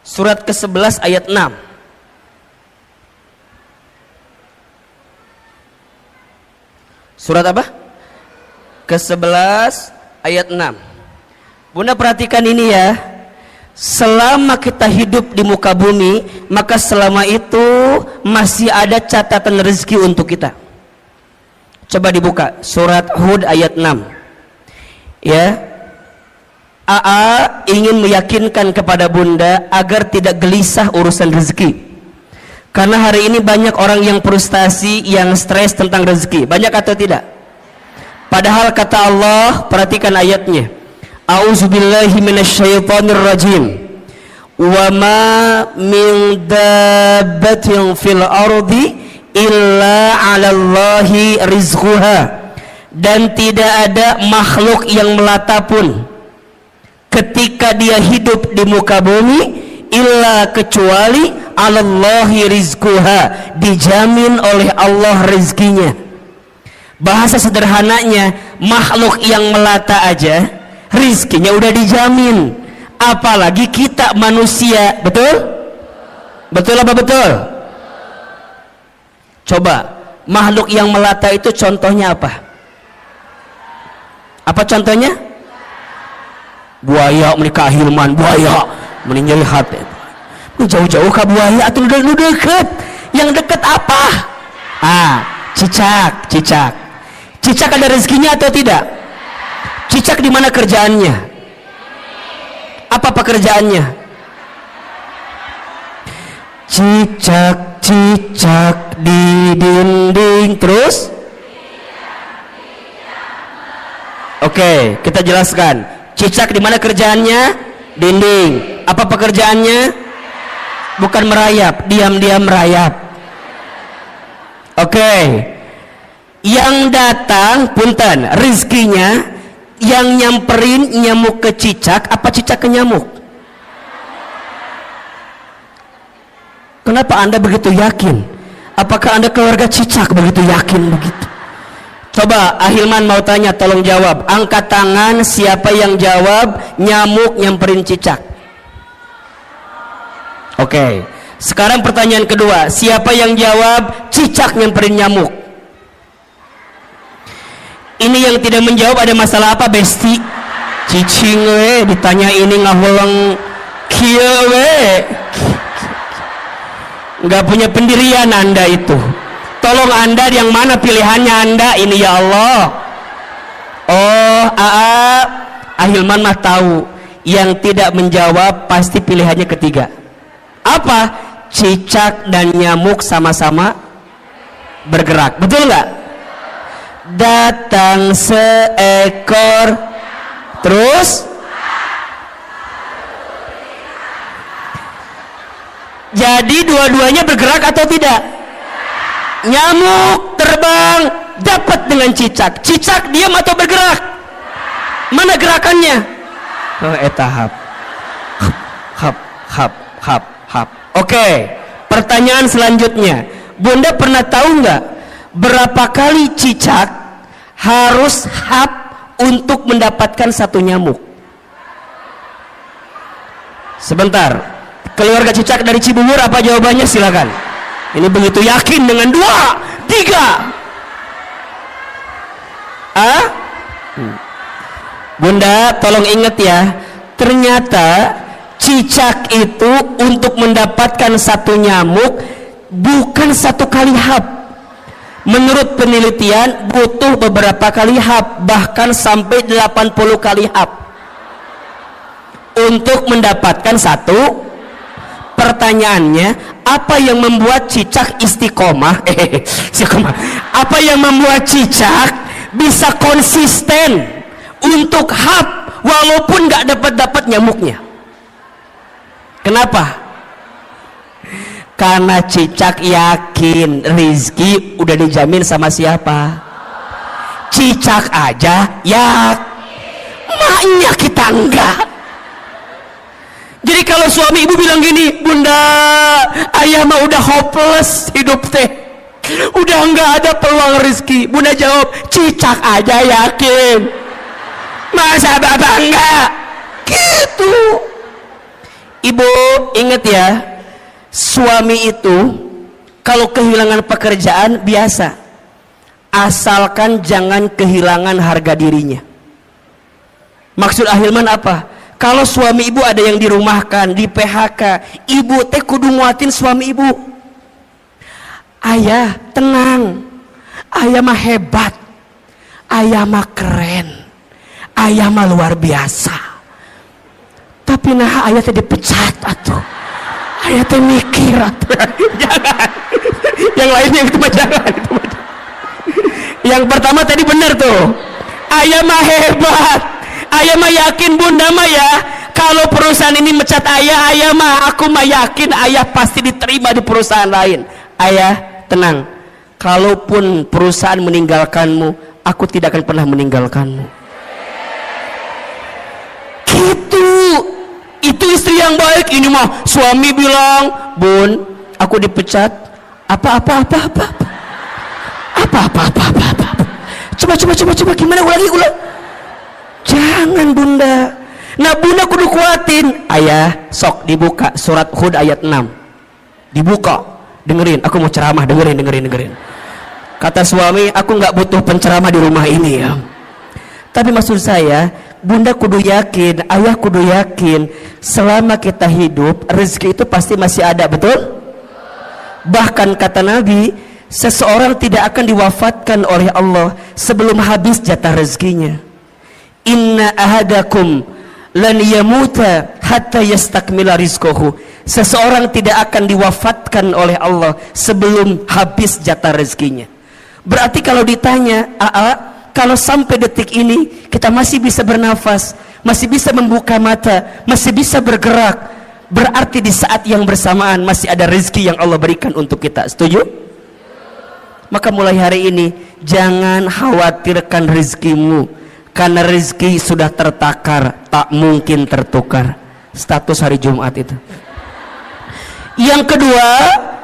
surat ke-11 ayat 6. Surat apa? Ke-11 ayat 6. Bunda perhatikan ini ya. Selama kita hidup di muka bumi, maka selama itu masih ada catatan rezeki untuk kita. Coba dibuka surat Hud ayat 6. Ya, AA ingin meyakinkan kepada Bunda agar tidak gelisah urusan rezeki. Karena hari ini banyak orang yang frustasi, yang stres tentang rezeki. Banyak atau tidak? Padahal kata Allah, perhatikan ayatnya. A'udzubillahi minasyaitonirrajim. Wa ma min dabbatin fil ardi illa 'alallahi rizquha. Dan tidak ada makhluk yang melata pun ketika dia hidup di muka bumi illa kecuali 'alallahi rizquha, dijamin oleh Allah rezekinya. Bahasa sederhananya, makhluk yang melata aja rizkinya udah dijamin, apalagi kita manusia. Betul? Betul apa betul? Coba makhluk yang melata itu contohnya apa? Apa contohnya? Buaya menikah Hilman, buaya meninggal hati. Jauh-jauh ke buaya atau lu deket? Yang deket apa? Cicak. Cicak ada rezekinya atau tidak? Cicak di mana kerjaannya? Apa pekerjaannya? Cicak di dinding terus. Oke, kita jelaskan. Cicak di mana kerjaannya? Dinding. Apa pekerjaannya? Bukan merayap, diam-diam merayap. Oke. Yang datang, punten, rizkinya yang nyamperin nyamuk ke cicak, apa cicak ke nyamuk? Kenapa Anda begitu yakin? Apakah Anda keluarga cicak begitu yakin begitu? Coba Ahilman mau tanya, tolong jawab. Angkat tangan siapa yang jawab nyamuk nyamperin cicak. Oke. Sekarang pertanyaan kedua, siapa yang jawab cicak nyamperin nyamuk? Ini yang tidak menjawab ada masalah apa, Besti? Cicing we ditanya ini ngahulang kieu we. Enggak punya pendirian Anda itu. Tolong Anda yang mana pilihannya Anda ini ya Allah. Oh, Ahilman mah tahu. Yang tidak menjawab pasti pilihannya ketiga. Apa? Cicak dan nyamuk sama-sama bergerak. Betul nggak? Datang seekor terus jadi dua-duanya bergerak atau tidak? Nyamuk terbang dapat dengan cicak. Cicak diam atau bergerak? Mana gerakannya? Tahap. Hap. Oke. Pertanyaan selanjutnya, Bunda pernah tahu nggak berapa kali cicak harus hap untuk mendapatkan satu nyamuk? Sebentar. Keluarga cicak dari Cibubur apa jawabannya? Silakan. Ini begitu yakin dengan 2, 3. Bunda tolong ingat ya, ternyata cicak itu untuk mendapatkan satu nyamuk bukan satu kali hap. Menurut penelitian butuh beberapa kali hap, bahkan sampai 80 kali hap untuk mendapatkan satu. Pertanyaannya, apa yang membuat cicak istiqomah? Apa yang membuat cicak bisa konsisten untuk hap walaupun nggak dapat nyamuknya. Kenapa? Karena cicak yakin rizki udah dijamin sama siapa? Cicak aja ya, maknya kita enggak. Jadi kalau suami ibu bilang gini, bunda, ayah mah udah hopeless hidup teh, udah enggak ada peluang rizki. Bunda jawab, cicak aja yakin, masa bapak enggak? Gitu. Ibu ingat ya, suami itu kalau kehilangan pekerjaan biasa, asalkan jangan kehilangan harga dirinya. Maksud Ahilman apa? Kalau suami ibu ada yang dirumahkan, di PHK, ibu teh kudu nguatin suami ibu. Ayah tenang, ayah mah hebat, ayah mah keren, ayah mah luar biasa. Tapi nah ayah teh dipecat atuh, ayah teh mikir atuh. Jangan, yang lainnya itu mah jangan, itu mah. Yang pertama tadi benar tuh, ayah mah hebat, ayah mah yakin bunda mah ya, kalau perusahaan ini mecat ayah, ayah mah aku mah yakin ayah pasti diterima di perusahaan lain. Ayah tenang, kalaupun perusahaan meninggalkanmu, aku tidak akan pernah meninggalkanmu. Gitu. Itu istri yang baik. Ini mah suami bilang, bun, aku dipecat. Apa. Coba gimana ulangi. Jangan bunda. Nah bunda kudu kuatin. Ayah sok dibuka surat Hud ayat 6. Dibuka, dengerin, aku mau ceramah, dengerin. Kata suami, aku nggak butuh penceramah di rumah ini ya. Tapi maksud saya, bunda kudu yakin, ayah kudu yakin, selama kita hidup rezeki itu pasti masih ada, betul? Bahkan kata Nabi, seseorang tidak akan diwafatkan oleh Allah sebelum habis jatah rezekinya. Inna ahadakum lan yamuta hatta yastakmila rizquhu. Seseorang tidak akan diwafatkan oleh Allah sebelum habis jatah rezekinya. Berarti kalau ditanya, kalau sampai detik ini kita masih bisa bernafas, masih bisa membuka mata, masih bisa bergerak, berarti di saat yang bersamaan masih ada rezeki yang Allah berikan untuk kita. Setuju? Maka mulai hari ini jangan khawatirkan rezekimu, karena rezeki sudah tertakar, tak mungkin tertukar. Status hari Jumat itu. Yang kedua,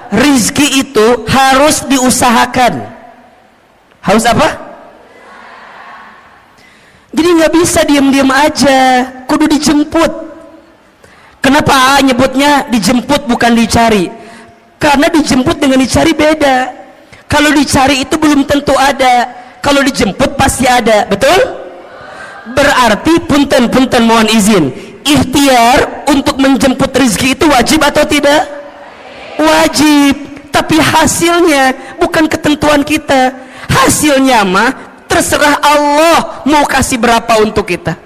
rezeki itu harus diusahakan. Harus apa? Jadi nggak bisa diam-diam aja, kudu dijemput. Kenapa nyebutnya dijemput bukan dicari? Karena dijemput dengan dicari beda. Kalau dicari itu belum tentu ada, kalau dijemput pasti ada, betul? Berarti punten mohon izin, ikhtiar untuk menjemput rezeki itu wajib atau tidak? Wajib. Tapi hasilnya bukan ketentuan kita. Hasilnya mah terserah Allah mau kasih berapa untuk kita.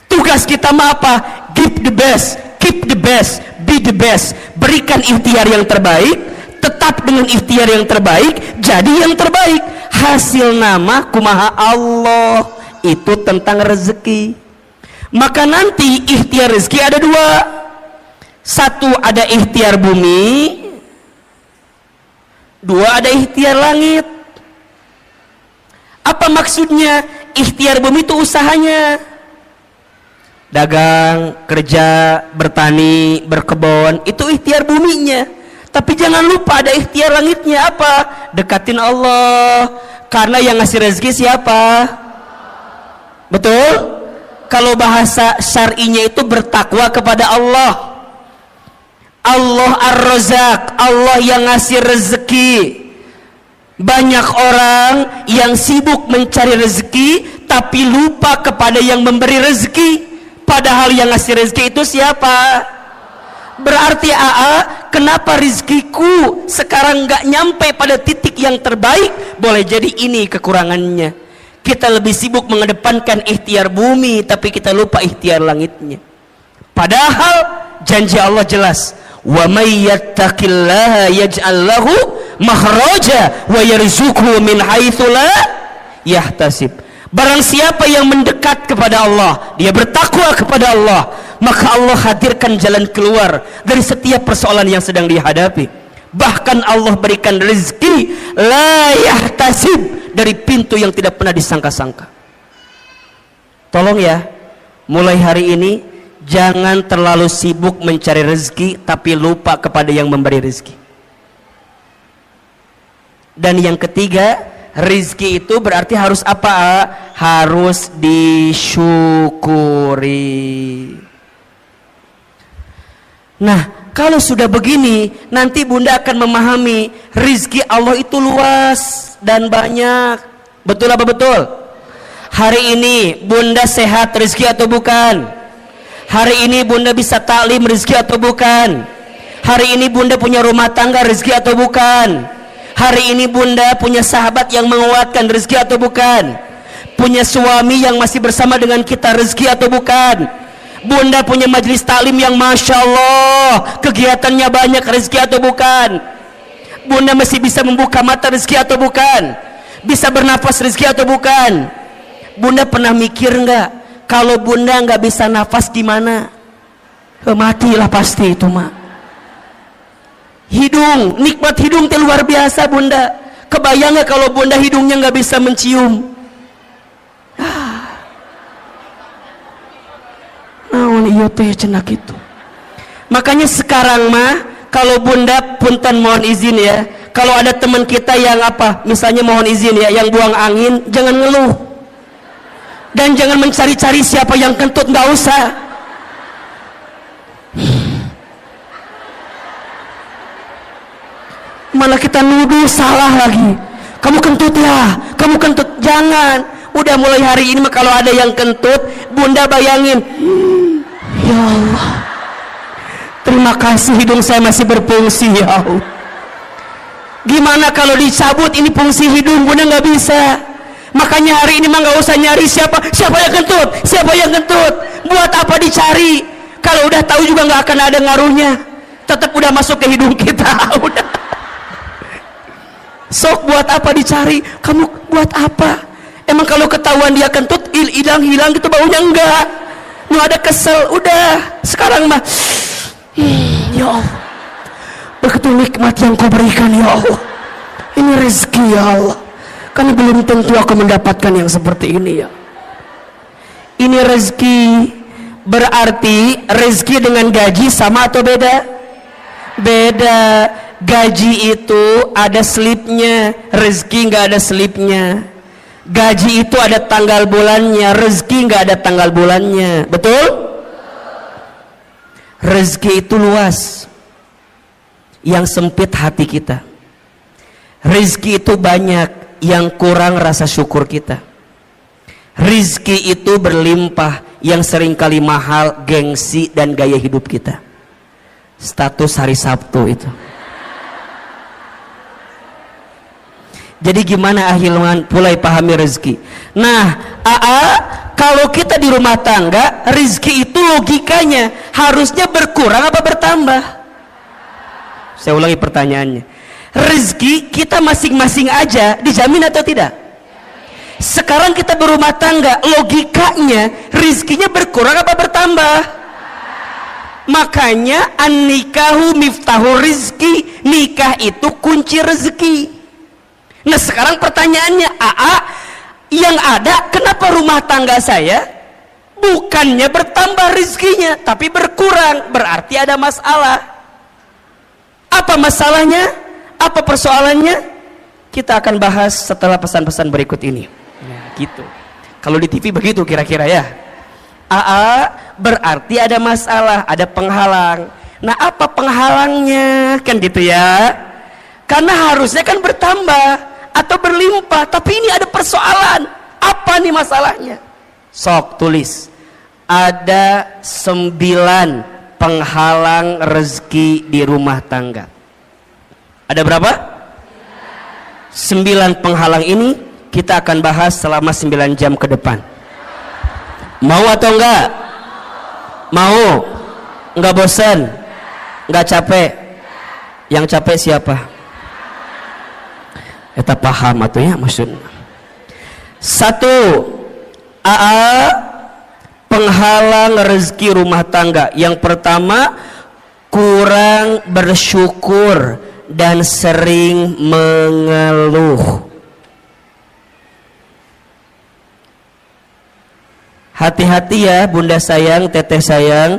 Tugas kita mah apa? Give the best, keep the best, be the best. Berikan ikhtiar yang terbaik, tetap dengan ikhtiar yang terbaik, jadi yang terbaik. Hasil nama kumaha Allah. Itu tentang rezeki. Maka nanti ikhtiar rezeki ada dua. Satu ada ikhtiar bumi, dua ada ikhtiar langit. Apa maksudnya? Ikhtiar bumi itu usahanya, dagang, kerja, bertani, berkebun, itu ikhtiar buminya. Tapi jangan lupa ada ikhtiar langitnya. Apa? Dekatin Allah, karena yang ngasih rezeki siapa? Betul? Kalau bahasa syar'inya itu bertakwa kepada Allah. Allah Ar-Razzaq, Allah yang ngasih rezeki. Banyak orang yang sibuk mencari rezeki tapi lupa kepada yang memberi rezeki, padahal yang ngasih rezeki itu siapa? Berarti kenapa rezekiku sekarang nggak nyampe pada titik yang terbaik? Boleh jadi ini kekurangannya. Kita lebih sibuk mengedepankan ikhtiar bumi tapi kita lupa ikhtiar langitnya. Padahal janji Allah jelas, wa may yattaqillaha yaj'al lahu makhraja wa yarzuqhu min haitsu la yahtasib. Barang siapa yang mendekat kepada Allah, dia bertakwa kepada Allah, maka Allah hadirkan jalan keluar dari setiap persoalan yang sedang dihadapi. Bahkan Allah berikan rezeki la yahtasib, dari pintu yang tidak pernah disangka-sangka. Tolong ya, mulai hari ini jangan terlalu sibuk mencari rezeki tapi lupa kepada yang memberi rezeki. Dan yang ketiga, rizki itu berarti harus apa? Harus disyukuri. Nah, kalau sudah begini, nanti Bunda akan memahami rizki Allah itu luas dan banyak. Betul apa betul? Hari ini Bunda sehat, rizki atau bukan? Hari ini Bunda bisa taklim, rizki atau bukan? Hari ini Bunda punya rumah tangga, rizki atau bukan? Hari ini Bunda punya sahabat yang menguatkan, rezeki atau bukan? Punya suami yang masih bersama dengan kita, rezeki atau bukan? Bunda punya majelis taklim yang Masya Allah kegiatannya banyak, rezeki atau bukan? Bunda masih bisa membuka mata, rezeki atau bukan? Bisa bernafas, rezeki atau bukan? Bunda pernah mikir nggak, kalau Bunda nggak bisa nafas gimana? Matilah pasti itu mah. Hidung, nikmat hidung itu luar biasa Bunda. Kebayang gak kalau Bunda hidungnya nggak bisa mencium? Naon iya teh cenak itu. Makanya sekarang mah kalau Bunda punten mohon izin ya, kalau ada teman kita yang apa, misalnya mohon izin ya, yang buang angin, jangan ngeluh. Dan jangan mencari-cari siapa yang kentut, nggak usah. Malah kita nuduh salah lagi. Kamu kentut ya, kamu kentut. Jangan. Udah mulai hari ini mah kalau ada yang kentut, Bunda bayangin, ya Allah, terima kasih hidung saya masih berfungsi ya Allah. Gimana kalau dicabut ini fungsi hidung, Bunda nggak bisa. Makanya hari ini mah nggak usah nyari siapa yang kentut, siapa yang kentut. Buat apa dicari? Kalau udah tahu juga nggak akan ada ngaruhnya. Tetap udah masuk ke hidung kita. Udah. Sok buat apa dicari? Kamu buat apa? Emang kalau ketahuan dia kentut hilang gitu baunya? Enggak. Nu ada kesel, udah. Sekarang mah ya Allah, begitu nikmat yang kau berikan ya Allah. Ini rezeki ya Allah. Karena belum tentu aku mendapatkan yang seperti ini ya. Ini rezeki. Berarti rezeki dengan gaji sama atau beda? Beda. Gaji itu ada slipnya, rezeki nggak ada slipnya. Gaji itu ada tanggal bulannya, rezeki nggak ada tanggal bulannya. Betul? Rezeki itu luas, yang sempit hati kita. Rezeki itu banyak, yang kurang rasa syukur kita. Rezeki itu berlimpah, yang seringkali mahal gengsi dan gaya hidup kita. Status hari Sabtu itu. Jadi gimana Ahilman mulai pahami rezeki? Nah, kalau kita di rumah tangga, rezeki itu logikanya harusnya berkurang apa bertambah? Saya ulangi pertanyaannya. Rezeki kita masing-masing aja dijamin atau tidak? Sekarang kita berumah tangga, logikanya rezekinya berkurang apa bertambah? Makanya an-nikahu miftahu rizki, nikah itu kunci rezeki. Nah sekarang pertanyaannya, yang ada kenapa rumah tangga saya bukannya bertambah rezekinya tapi berkurang? Berarti ada masalah. Apa masalahnya? Apa persoalannya? Kita akan bahas setelah pesan-pesan berikut ini. Nah, gitu. Kalau di TV begitu kira-kira ya. Berarti ada masalah, ada penghalang. Nah apa penghalangnya? Kan gitu ya. Karena harusnya kan bertambah atau berlimpah, tapi ini ada persoalan. Apa nih masalahnya? Sok tulis. Ada 9 penghalang rezeki di rumah tangga. Ada berapa? 9 penghalang ini kita akan bahas selama 9 jam ke depan. Mau atau enggak? Mau? Enggak bosan? Enggak capek? Yang capek siapa? Kita paham atau ya maksudnya. 1. penghalang rezeki rumah tangga. Yang pertama, kurang bersyukur dan sering mengeluh. Hati-hati ya bunda sayang, teteh sayang.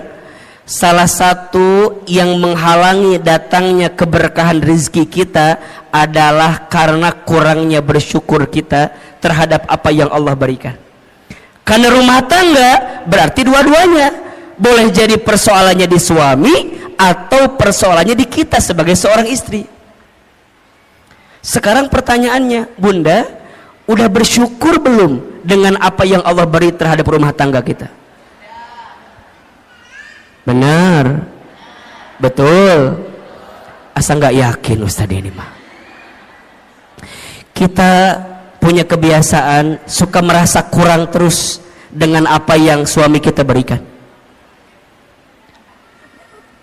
Salah satu yang menghalangi datangnya keberkahan rezeki kita adalah karena kurangnya bersyukur kita terhadap apa yang Allah berikan. Karena rumah tangga berarti dua-duanya. Boleh jadi persoalannya di suami atau persoalannya di kita sebagai seorang istri. Sekarang pertanyaannya, bunda, udah bersyukur belum dengan apa yang Allah beri terhadap rumah tangga kita? Benar, betul. Asa nggak yakin Ustaz ini mah. Kita punya kebiasaan suka merasa kurang terus dengan apa yang suami kita berikan.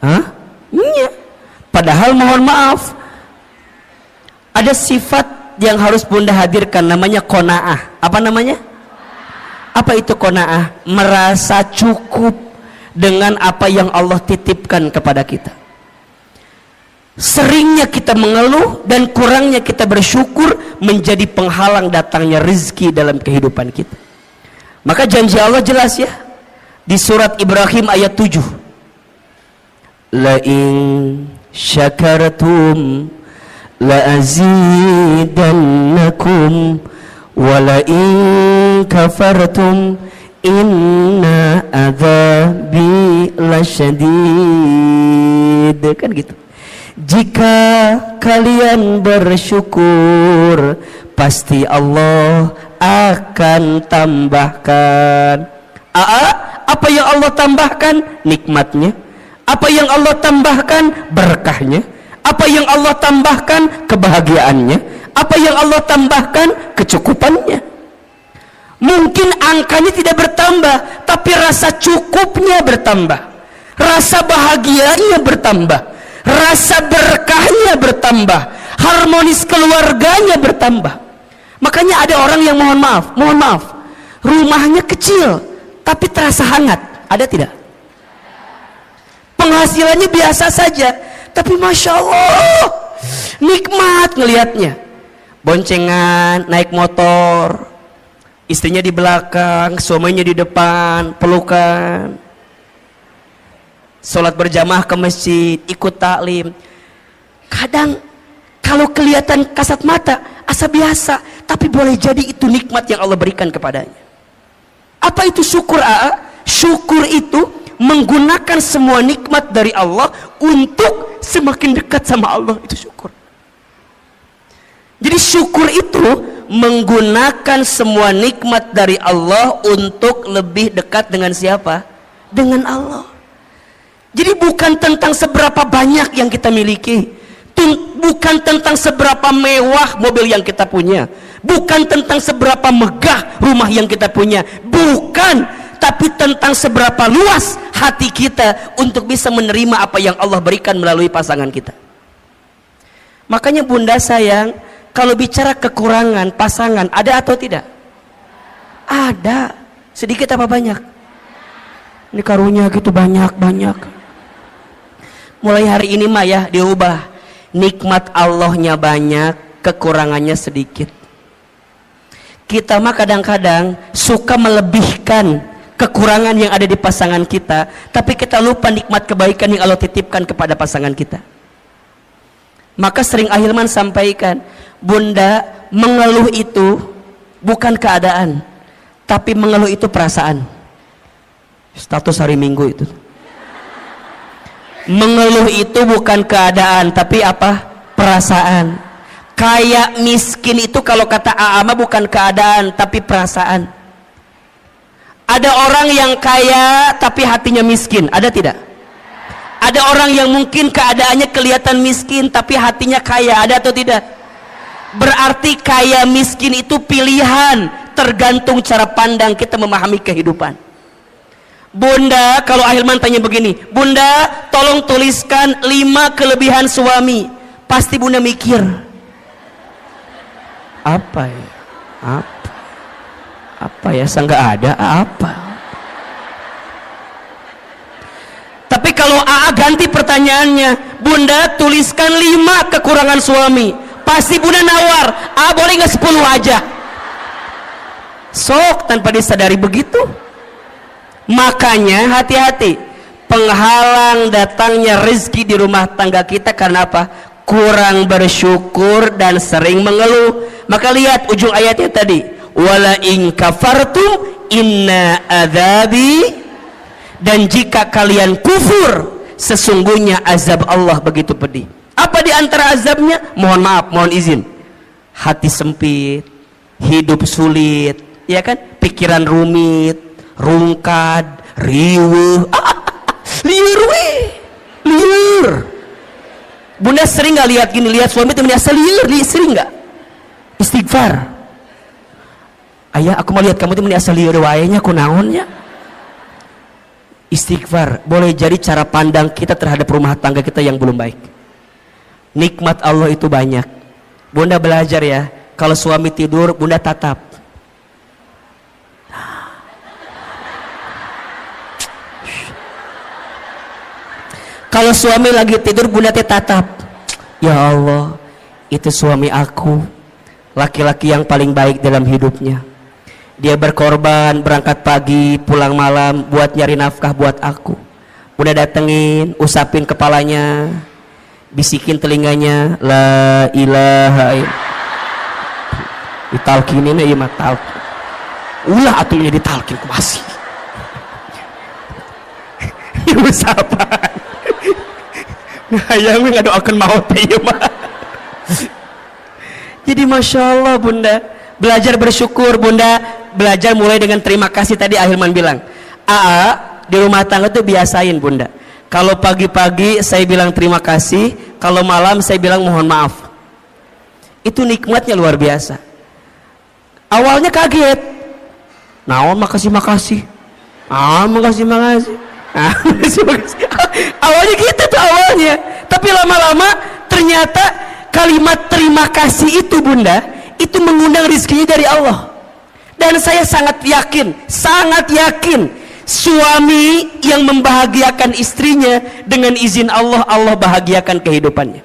Hah? Iya. Padahal mohon maaf, ada sifat yang harus bunda hadirkan, namanya qanaah. Apa namanya? Apa itu qanaah? Merasa cukup dengan apa yang Allah titipkan kepada kita. Seringnya kita mengeluh dan kurangnya kita bersyukur menjadi penghalang datangnya rezeki dalam kehidupan kita. Maka janji Allah jelas ya di surat Ibrahim ayat 7. La in syakartum la azidannakum wa la in kafartum inna adzabi lasyadid. Kan gitu. Jika kalian bersyukur, pasti Allah akan tambahkan. Apa yang Allah tambahkan? Nikmatnya. Apa yang Allah tambahkan? Berkahnya. Apa yang Allah tambahkan? Kebahagiaannya. Apa yang Allah tambahkan? Kecukupannya. Mungkin angkanya tidak bertambah, tapi rasa cukupnya bertambah, rasa bahagianya bertambah, rasa berkahnya bertambah, harmonis keluarganya bertambah. Makanya ada orang yang mohon maaf, rumahnya kecil tapi terasa hangat. Ada tidak? Penghasilannya biasa saja, tapi masya Allah nikmat ngelihatnya. Boncengan, naik motor, istrinya di belakang, suaminya di depan, pelukan, sholat berjamaah ke masjid, ikut taklim. Kadang kalau kelihatan kasat mata asa biasa, tapi boleh jadi itu nikmat yang Allah berikan kepadanya. Apa itu syukur? Syukur itu menggunakan semua nikmat dari Allah untuk semakin dekat sama Allah. Itu syukur. Jadi syukur itu menggunakan semua nikmat dari Allah untuk lebih dekat dengan siapa? Dengan Allah. Jadi bukan tentang seberapa banyak yang kita miliki, bukan tentang seberapa mewah mobil yang kita punya, bukan tentang seberapa megah rumah yang kita punya, bukan, tapi tentang seberapa luas hati kita untuk bisa menerima apa yang Allah berikan melalui pasangan kita. Makanya bunda sayang, kalau bicara kekurangan pasangan, ada atau tidak? Ada. Sedikit apa banyak? Ini karunia gitu banyak. Mulai hari ini mah ya diubah. Nikmat Allahnya banyak, kekurangannya sedikit. Kita mah kadang-kadang suka melebihkan kekurangan yang ada di pasangan kita, tapi kita lupa nikmat kebaikan yang Allah titipkan kepada pasangan kita. Maka sering Ahilman sampaikan, bunda, mengeluh itu bukan keadaan, tapi mengeluh itu perasaan. Status hari Minggu itu. Mengeluh itu bukan keadaan, tapi apa? Perasaan. Kayak miskin itu kalau kata Aama bukan keadaan, tapi perasaan. Ada orang yang kaya tapi hatinya miskin, ada tidak? Ada orang yang mungkin keadaannya kelihatan miskin tapi hatinya kaya, ada atau tidak? Berarti kaya miskin itu pilihan, tergantung cara pandang kita memahami kehidupan. Bunda, kalau Ahilman tanya begini, bunda tolong tuliskan 5 kelebihan suami, pasti bunda mikir apa ya? Apa ya, nggak ada apa. Tapi kalau AA ganti pertanyaannya, Bunda tuliskan 5 kekurangan suami, pasti Bunda nawar, boleh nggak 10 aja? Sok, tanpa disadari begitu. Makanya hati-hati, penghalang datangnya rezeki di rumah tangga kita karena apa? Kurang bersyukur dan sering mengeluh. Maka lihat ujung ayatnya tadi, wala in kafartum inna adzabi, dan jika kalian kufur sesungguhnya azab Allah begitu pedih. Apa di antara azabnya? Mohon maaf, mohon izin, hati sempit, hidup sulit, ya kan? Pikiran rumit, rungkad, riweuh, liur. Bunda sering nggak lihat gini, lihat suami itu merasa liur, sering nggak? Istighfar. Ayah, aku mau lihat kamu itu merasa liur, wayanya aku naonnya. Istighfar boleh jadi cara pandang kita terhadap rumah tangga kita yang belum baik. Nikmat Allah itu banyak. Bunda belajar ya, kalau suami tidur Bunda tatap. Kalau suami lagi tidur Bunda tatap. Ya Allah, itu suami aku, laki-laki yang paling baik dalam hidupnya. Dia berkorban, berangkat pagi, pulang malam buat nyari nafkah buat aku. Bunda datengin, usapin kepalanya, bisikin telinganya, la ilaha illallah. Ditalkinin ya mah talkin. Ulah atunya ditalkin ku masih. Usapan. Hayang ngadoakeun maot teh mah. Jadi Masya Allah Bunda, belajar bersyukur. Bunda belajar mulai dengan terima kasih. Tadi Ahilman bilang, di rumah tangga tuh biasain Bunda, kalau pagi-pagi saya bilang terima kasih, kalau malam saya bilang mohon maaf. Itu nikmatnya luar biasa. Awalnya kaget, naon makasih makasih, makasih makasih, makasih makasih. Awalnya gitu tuh awalnya, tapi lama-lama ternyata kalimat terima kasih itu Bunda, itu mengundang rezekinya dari Allah. Dan saya sangat yakin suami yang membahagiakan istrinya dengan izin Allah, Allah bahagiakan kehidupannya.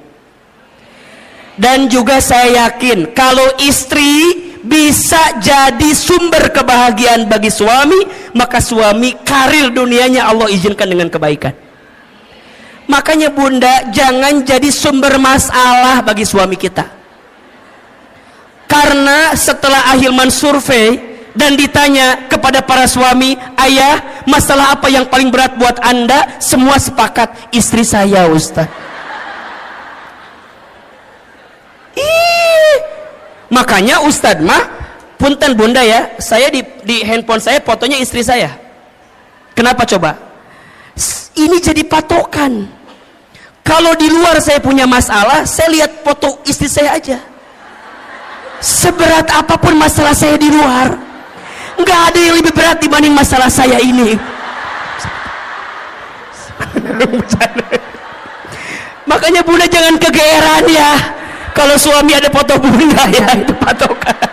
Dan juga saya yakin kalau istri bisa jadi sumber kebahagiaan bagi suami, maka suami karir dunianya Allah izinkan dengan kebaikan. Makanya Bunda jangan jadi sumber masalah bagi suami kita. Karena setelah Ahilman survei dan ditanya kepada para suami, ayah masalah apa yang paling berat buat anda? Semua sepakat, istri saya Ustaz. Makanya Ustaz mah punten Bunda ya, saya di handphone saya fotonya istri saya. Kenapa coba? Ini jadi patokan. Kalau di luar saya punya masalah, saya lihat foto istri saya aja. Seberat apapun masalah saya di luar, nggak ada yang lebih berat dibanding masalah saya ini. Makanya Bunda jangan kegeeran ya kalau suami ada foto Bunda ya, itu patokan.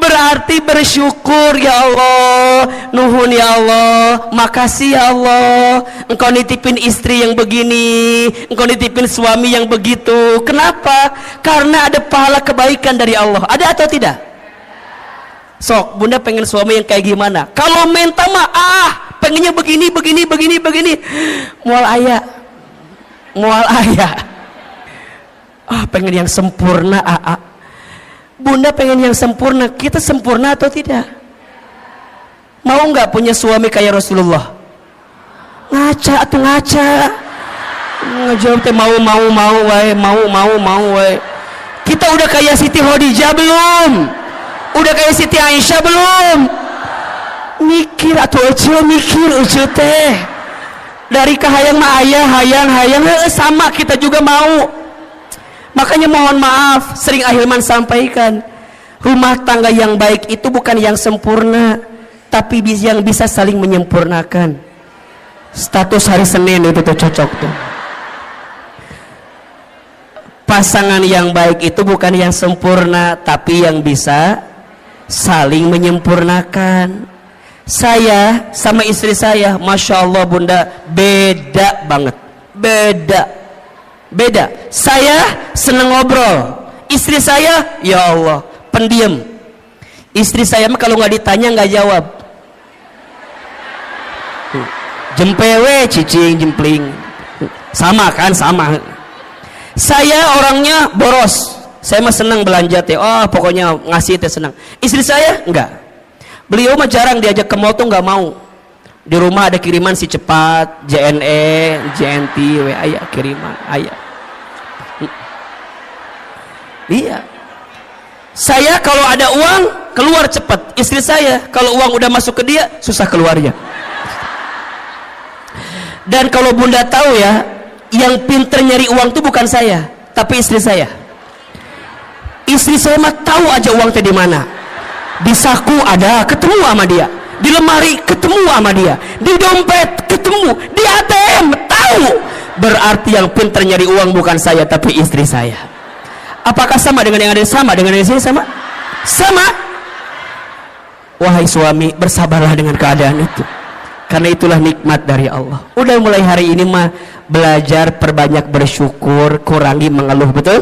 Berarti bersyukur, ya Allah, nuhun ya Allah, makasih ya Allah, engkau nitipin istri yang begini, engkau nitipin suami yang begitu. Kenapa? Karena ada pahala kebaikan dari Allah. Ada atau tidak? Sok, Bunda pengen suami yang kayak gimana? Kalau minta mah pengennya begini. Mual ayah. Pengen yang sempurna. Bunda pengen yang sempurna. Kita sempurna atau tidak? Mau nggak punya suami kayak Rasulullah? Ngaca atau ngaca? Ngejawab teh mau wae. Kita udah kayak Siti Khadijah belum? Udah kayak Siti Aisyah belum? Mikir atau mikir teh. Dari kahayang mah ayah, hayang sama kita juga mau. Makanya mohon maaf, sering Ahilman sampaikan, rumah tangga yang baik itu bukan yang sempurna, tapi yang bisa saling menyempurnakan. Status hari Senin itu tuh cocok tuh. pasangan yang baik itu bukan yang sempurna, tapi yang bisa saling menyempurnakan. Saya sama istri saya, Masya Allah bunda, beda banget. Beda. Saya seneng ngobrol, istri saya, ya Allah, pendiam. Istri saya mah kalau nggak ditanya nggak jawab. Jempewe, cicing, jempling. Sama kan, sama. Saya orangnya boros. Saya mah senang belanja teh. Oh, pokoknya ngasih teh senang. Istri saya enggak. Beliau mah jarang diajak ke mall tuh enggak mau. Di rumah ada kiriman si cepat, JNE, JNT, WA ya kiriman, ayah. Iya. Saya kalau ada uang keluar cepat. Istri saya kalau uang udah masuk ke dia susah keluarnya. Dan kalau bunda tahu ya, yang pinter nyari uang itu bukan saya, tapi istri saya. Istri saya mah tahu aja uang teh di mana. Di saku ada, ketemu sama dia. Di lemari ketemu sama dia. Di dompet ketemu. Di ATM tahu. Berarti yang pinter nyari uang bukan saya, tapi istri saya. Apakah sama dengan yang ada sama dengan yang di sini sama? Sama. Wahai suami, bersabarlah dengan keadaan itu. Karena itulah nikmat dari Allah. Udah mulai hari ini mah belajar perbanyak bersyukur, kurangi mengeluh, betul?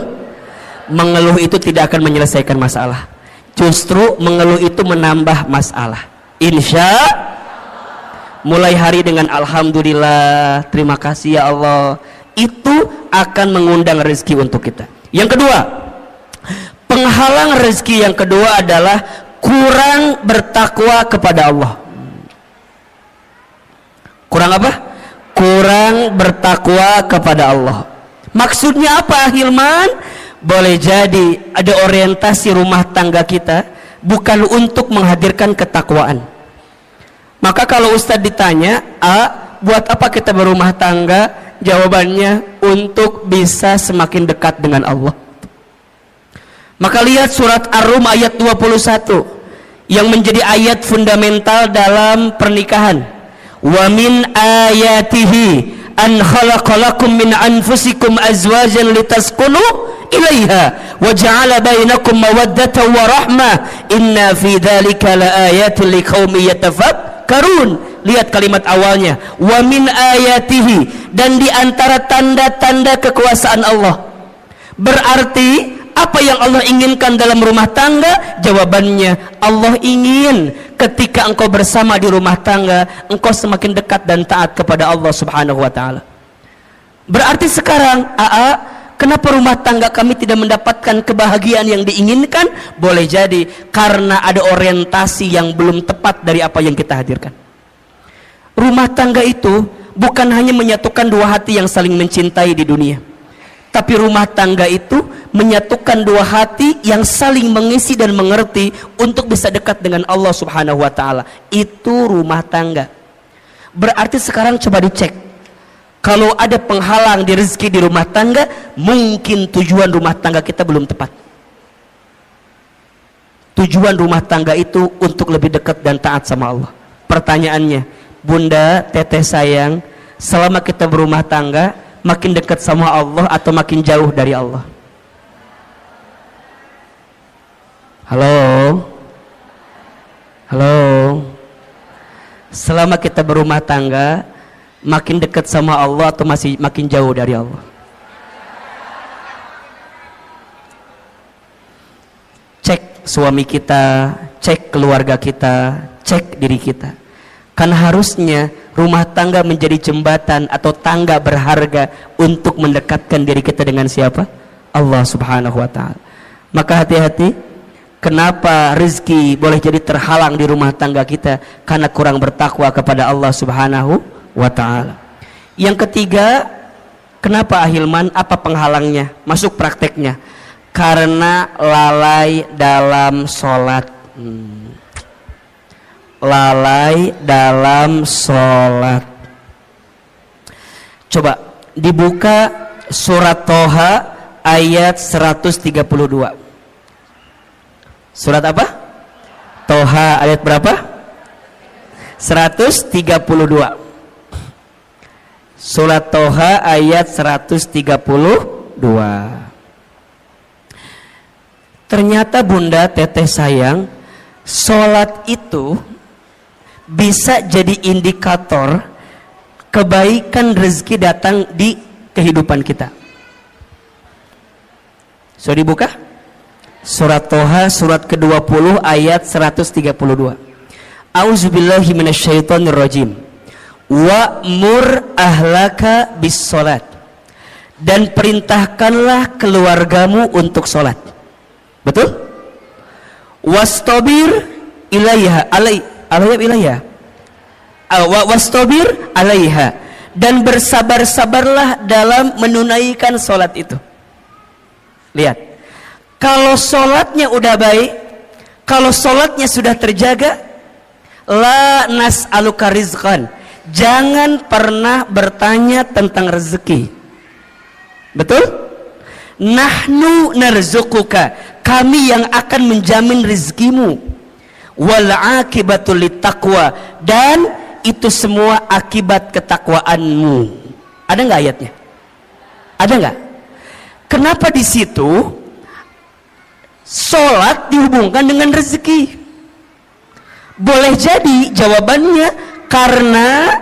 Mengeluh itu tidak akan menyelesaikan masalah. Justru mengeluh itu menambah masalah. Insya mulai hari dengan alhamdulillah, terima kasih ya Allah, itu akan mengundang rezeki untuk kita. Yang kedua, penghalang rezeki yang kedua adalah kurang bertakwa kepada Allah. Kurang apa? Kurang bertakwa kepada Allah. Maksudnya apa, Hilman? Boleh jadi ada orientasi rumah tangga kita bukan untuk menghadirkan ketakwaan. Maka kalau Ustadz ditanya, buat apa kita berumah tangga? Jawabannya untuk bisa semakin dekat dengan Allah. Maka lihat surat Ar-Rum ayat 21 yang menjadi ayat fundamental dalam pernikahan. Wa min ayatihi an khalaqalakum min anfusikum azwajan litaskunu ilaiha wa ja'ala bainakum mawaddatan wa rahmah inna fi dzalika laayatin liqaumin yatafakkarun. Lihat kalimat awalnya, wa min ayatihi, dan di antara tanda-tanda kekuasaan Allah. Berarti apa yang Allah inginkan dalam rumah tangga? Jawabannya, Allah ingin ketika engkau bersama di rumah tangga, engkau semakin dekat dan taat kepada Allah subhanahu wa ta'ala. Berarti sekarang, kenapa rumah tangga kami tidak mendapatkan kebahagiaan yang diinginkan? Boleh jadi karena ada orientasi yang belum tepat dari apa yang kita hadirkan. Rumah tangga itu bukan hanya menyatukan dua hati yang saling mencintai di dunia, tapi rumah tangga itu menyatukan dua hati yang saling mengisi dan mengerti untuk bisa dekat dengan Allah subhanahu wa ta'ala. Itu rumah tangga. Berarti sekarang coba dicek, kalau ada penghalang di rezeki di rumah tangga, mungkin tujuan rumah tangga kita belum tepat. Tujuan rumah tangga itu untuk lebih dekat dan taat sama Allah. Pertanyaannya, bunda, teteh sayang, selama kita berumah tangga, makin dekat sama Allah atau makin jauh dari Allah? Halo? Halo? Selama kita berumah tangga, makin dekat sama Allah atau masih makin jauh dari Allah? Cek suami kita, cek keluarga kita, cek diri kita. Karena harusnya rumah tangga menjadi jembatan atau tangga berharga untuk mendekatkan diri kita dengan siapa? Allah subhanahu wa ta'ala. Maka hati-hati, kenapa rezeki boleh jadi terhalang di rumah tangga kita? Karena kurang bertakwa kepada Allah subhanahu wa ta'ala. Yang ketiga, kenapa Ahilman? Apa penghalangnya? Masuk prakteknya. Karena lalai dalam sholat. Lalai dalam sholat. Coba dibuka surat Toha ayat 132. Surat apa? Toha ayat berapa? 132. Surat Toha ayat 132. Ternyata bunda, teteh sayang, sholat itu bisa jadi indikator kebaikan rezeki datang di kehidupan kita. Sudah dibuka? Surat Toha surat ke-20 ayat 132. A'udzubillahi minasyaitonirrajim. Wa'mur ahlaka bis sholat, dan perintahkanlah keluargamu untuk sholat. Betul? Wastabir ilaiha wastabir alaiha, dan bersabar-sabarlah dalam menunaikan sholat itu. Lihat, kalau sholatnya udah baik, kalau sholatnya sudah terjaga, la nas'aluka rizqan, jangan pernah bertanya tentang rezeki. Betul? Nahnu narzuquka, kami yang akan menjamin rezekimu. Wal akibatul littaqwa, dan itu semua akibat ketakwaanmu. Ada nggak ayatnya? Ada nggak? Kenapa di situ sholat dihubungkan dengan rezeki? Boleh jadi jawabannya karena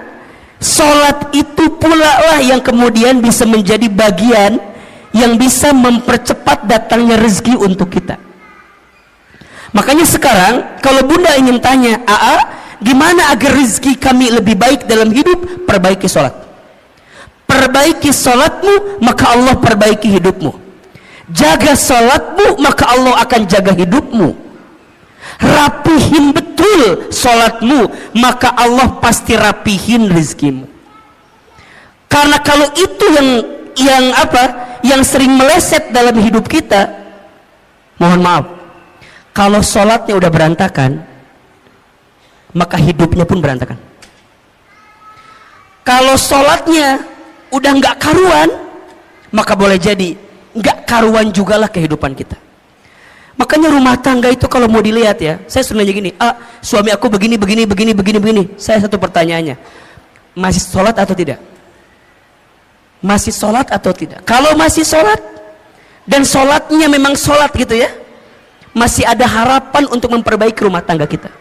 sholat itu pula lah yang kemudian bisa menjadi bagian yang bisa mempercepat datangnya rezeki untuk kita. Makanya sekarang kalau bunda ingin tanya, gimana agar rezeki kami lebih baik dalam hidup? Perbaiki sholat. Perbaiki sholatmu, maka Allah perbaiki hidupmu. Jaga sholatmu, maka Allah akan jaga hidupmu. Rapihin betul sholatmu, maka Allah pasti rapihin rezekimu. Karena kalau itu yang sering meleset dalam hidup kita, mohon maaf, kalau sholatnya udah berantakan, maka hidupnya pun berantakan. Kalau sholatnya udah nggak karuan, maka boleh jadi nggak karuan juga lah kehidupan kita. Makanya rumah tangga itu kalau mau dilihat ya, saya sering nanya gini, suami aku begini. Saya satu pertanyaannya, masih sholat atau tidak? Masih sholat atau tidak? Kalau masih sholat dan sholatnya memang sholat gitu ya, masih ada harapan untuk memperbaiki rumah tangga kita.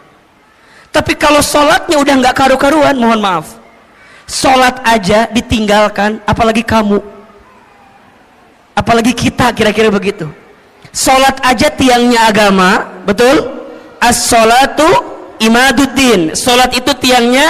Tapi kalau sholatnya udah nggak karu-karuan, mohon maaf, sholat aja ditinggalkan, apalagi kamu, apalagi kita, kira-kira begitu. Sholat aja tiangnya agama, betul? As-sholatu imaduddin, sholat itu tiangnya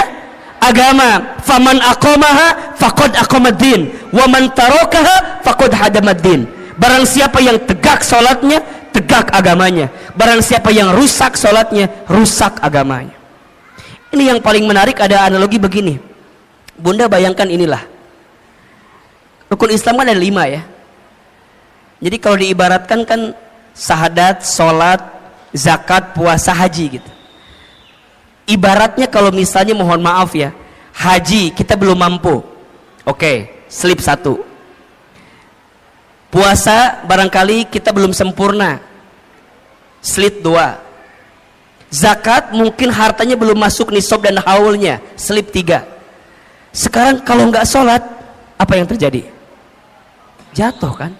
agama. Faman aqamaha faqad aqamaddin, wa man tarakaha faqad hadamaddin. Barang siapa yang tegak sholatnya, tegak agamanya. Barang siapa yang rusak sholatnya, rusak agamanya. Ini yang paling menarik, ada analogi begini. Bunda bayangkan inilah, rukun Islam kan ada 5 ya. Jadi kalau diibaratkan kan syahadat, sholat, zakat, puasa, haji gitu. Ibaratnya kalau misalnya mohon maaf ya, haji kita belum mampu, oke, slip 1. Puasa barangkali kita belum sempurna, slip 2. Zakat mungkin hartanya belum masuk nisab dan haulnya, slip 3. Sekarang kalau nggak sholat, apa yang terjadi? Jatuh kan?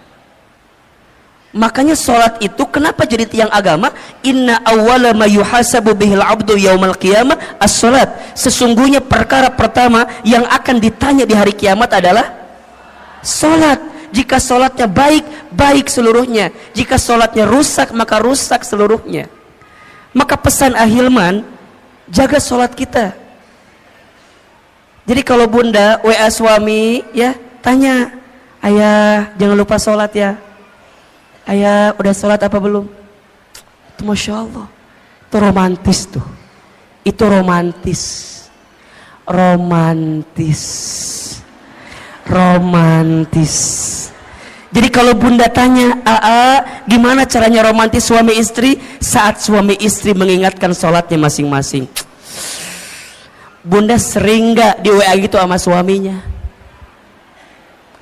Makanya sholat itu kenapa jadi tiang agama? Inna awwala ma yuhasabu bihil abdu yaumal qiyamah as-sholat. Sesungguhnya perkara pertama yang akan ditanya di hari kiamat adalah sholat. Jika sholatnya baik, baik seluruhnya. Jika sholatnya rusak, maka rusak seluruhnya. Maka pesan Ahilman, jaga sholat kita. Jadi kalau bunda WA suami ya, tanya, ayah jangan lupa sholat ya. Ayah udah sholat apa belum? Itu Masya Allah, itu romantis tuh. Itu romantis. Jadi kalau bunda tanya, gimana caranya romantis suami istri? Saat suami istri mengingatkan sholatnya masing-masing. Bunda sering gak di WA gitu sama suaminya?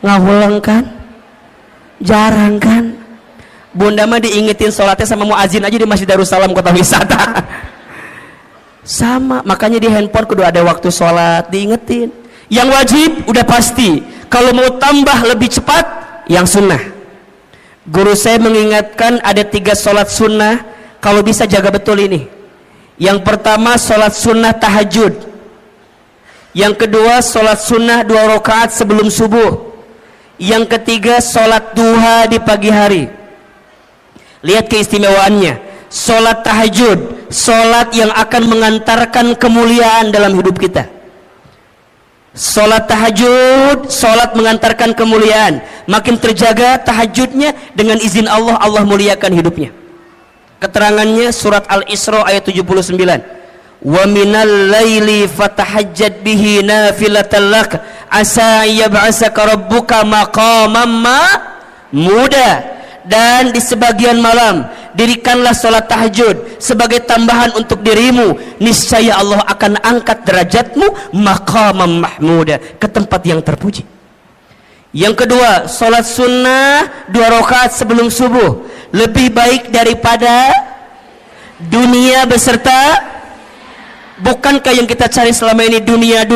Ngulang kan? Jarang kan? Bunda mah diingetin sholatnya sama muazin aja di Masjid Darussalam Kota Wisata. Sama, makanya di handphone kudu ada waktu sholat, diingetin. Yang wajib udah pasti, kalau mau tambah lebih cepat, yang sunnah. Guru saya mengingatkan ada 3 sholat sunnah, kalau bisa jaga betul ini. Yang pertama sholat sunnah tahajud, yang kedua sholat sunnah 2 rakaat sebelum subuh, yang ketiga sholat duha di pagi hari. Lihat keistimewaannya. Sholat tahajud, sholat yang akan mengantarkan kemuliaan dalam hidup kita. Sholat tahajud, sholat mengantarkan kemuliaan. Makin terjaga tahajudnya, dengan izin Allah, Allah muliakan hidupnya. Keterangannya surat Al-Isra ayat 79. Wa minal laili fatahajjad bihi nafilatan lak asa yab'asaka rabbuka maqaman mahmuda. Dan di sebagian malam dirikanlah sholat tahajud sebagai tambahan untuk dirimu, niscaya Allah akan angkat derajatmu maqaman mahmuda, ke tempat yang terpuji. Yang kedua, sholat sunnah 2 rakaat sebelum subuh lebih baik daripada dunia beserta. Bukankah yang kita cari selama ini dunia?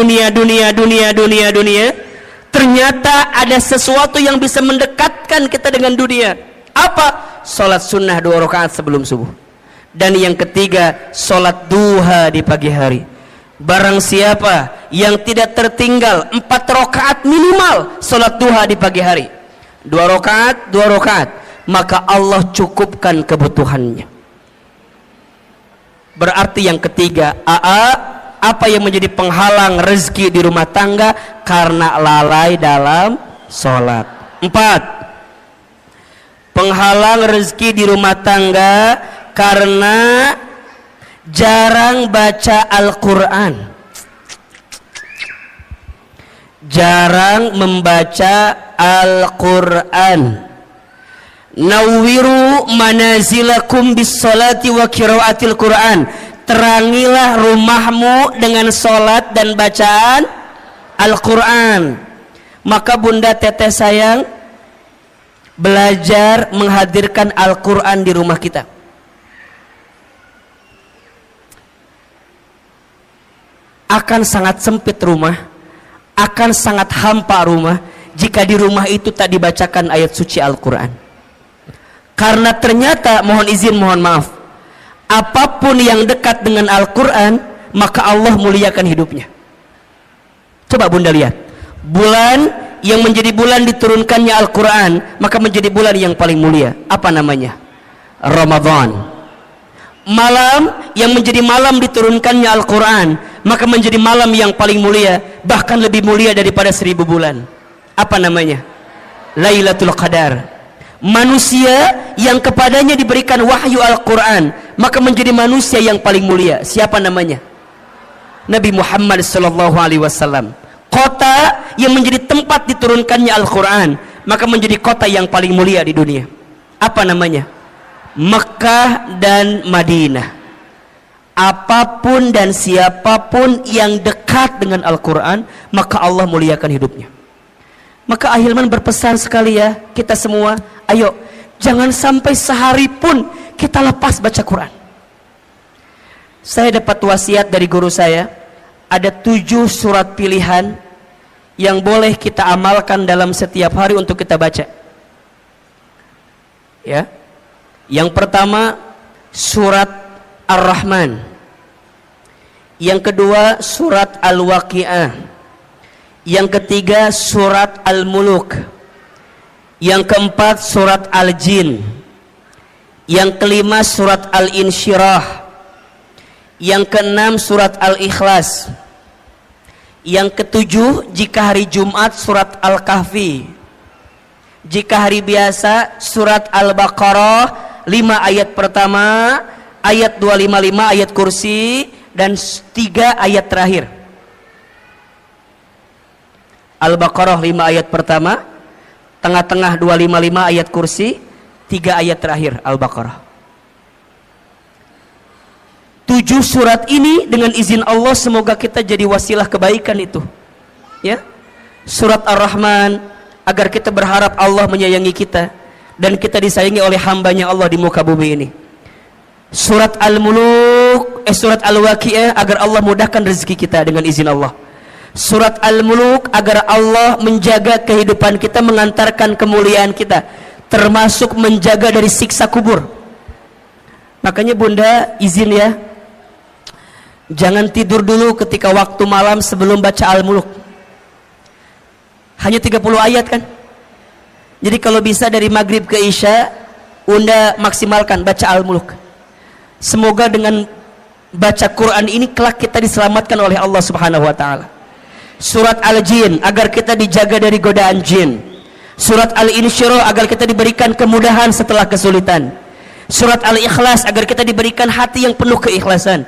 Ternyata ada sesuatu yang bisa mendekatkan kita dengan dunia. Apa? Sholat sunnah 2 rakaat sebelum subuh. Dan yang ketiga, sholat duha di pagi hari. Barang siapa yang tidak tertinggal 4 rakaat minimal sholat duha di pagi hari, 2 rakaat, maka Allah cukupkan kebutuhannya. Berarti yang ketiga, apa yang menjadi penghalang rezeki di rumah tangga? Karena lalai dalam sholat. 4, penghalang rezeki di rumah tangga karena jarang baca Al-Quran, jarang membaca Al-Quran. Nawwiru manazilakum bis salati wa qiraatil Quran. Terangilah rumahmu dengan salat dan bacaan Al-Quran. Maka Bunda Teteh sayang, belajar menghadirkan Al-Quran di rumah kita. Akan sangat sempit rumah, akan sangat hampa rumah jika di rumah itu tak dibacakan ayat suci Al-Quran. Karena ternyata, mohon izin, mohon maaf, apapun yang dekat dengan Al-Quran, maka Allah muliakan hidupnya. Coba Bunda lihat, bulan yang menjadi bulan diturunkannya Al-Quran, maka menjadi bulan yang paling mulia. Apa namanya? Ramadan. Malam yang menjadi malam diturunkannya Al-Quran, maka menjadi malam yang paling mulia, bahkan lebih mulia daripada 1000 bulan. Apa namanya? Lailatul Qadar. Manusia yang kepadanya diberikan wahyu Al-Quran, maka menjadi manusia yang paling mulia. Siapa namanya? Nabi Muhammad SAW. Kota yang menjadi tempat diturunkannya Al-Quran, maka menjadi kota yang paling mulia di dunia. Apa namanya? Mekah dan Madinah. Apapun dan siapapun yang dekat dengan Al-Quran, maka Allah muliakan hidupnya. Maka Ahilman berpesan sekali ya, kita semua, ayo jangan sampai sehari pun kita lepas baca Quran. Saya dapat wasiat dari guru saya, ada 7 surat pilihan yang boleh kita amalkan dalam setiap hari untuk kita baca. Ya. Yang pertama surat Ar-Rahman. Yang kedua surat Al-Waqi'ah. Yang ketiga surat Al-Muluk. Yang keempat surat Al-Jin. Yang kelima surat Al-Insyirah. Yang keenam surat Al-Ikhlas. Yang ketujuh jika hari Jumat surat Al-Kahfi. Jika hari biasa surat Al-Baqarah 5 ayat pertama, ayat 255 ayat kursi, dan 3 ayat terakhir. Al-Baqarah 5 ayat pertama, tengah-tengah 255 ayat kursi, 3 ayat terakhir Al-Baqarah. 7 surat ini dengan izin Allah semoga kita jadi wasilah kebaikan itu. Ya. Surat Ar-Rahman agar kita berharap Allah menyayangi kita dan kita disayangi oleh hambanya Allah di muka bumi ini. Surat Al-Muluk, surat Al-Waqi'ah agar Allah mudahkan rezeki kita dengan izin Allah. Surat Al-Muluk agar Allah menjaga kehidupan kita, mengantarkan kemuliaan kita. termasuk menjaga dari siksa kubur. Makanya bunda izin ya, jangan tidur dulu ketika waktu malam sebelum baca Al-Muluk. Hanya 30 ayat kan. Jadi kalau bisa dari maghrib ke isya, bunda maksimalkan baca Al-Muluk. Semoga dengan baca Quran ini kelak kita diselamatkan oleh Allah Subhanahu wa taala. Surat Al-Jin agar kita dijaga dari godaan jin. Surat Al-Insyirah agar kita diberikan kemudahan setelah kesulitan. Surat Al-Ikhlas agar kita diberikan hati yang penuh keikhlasan.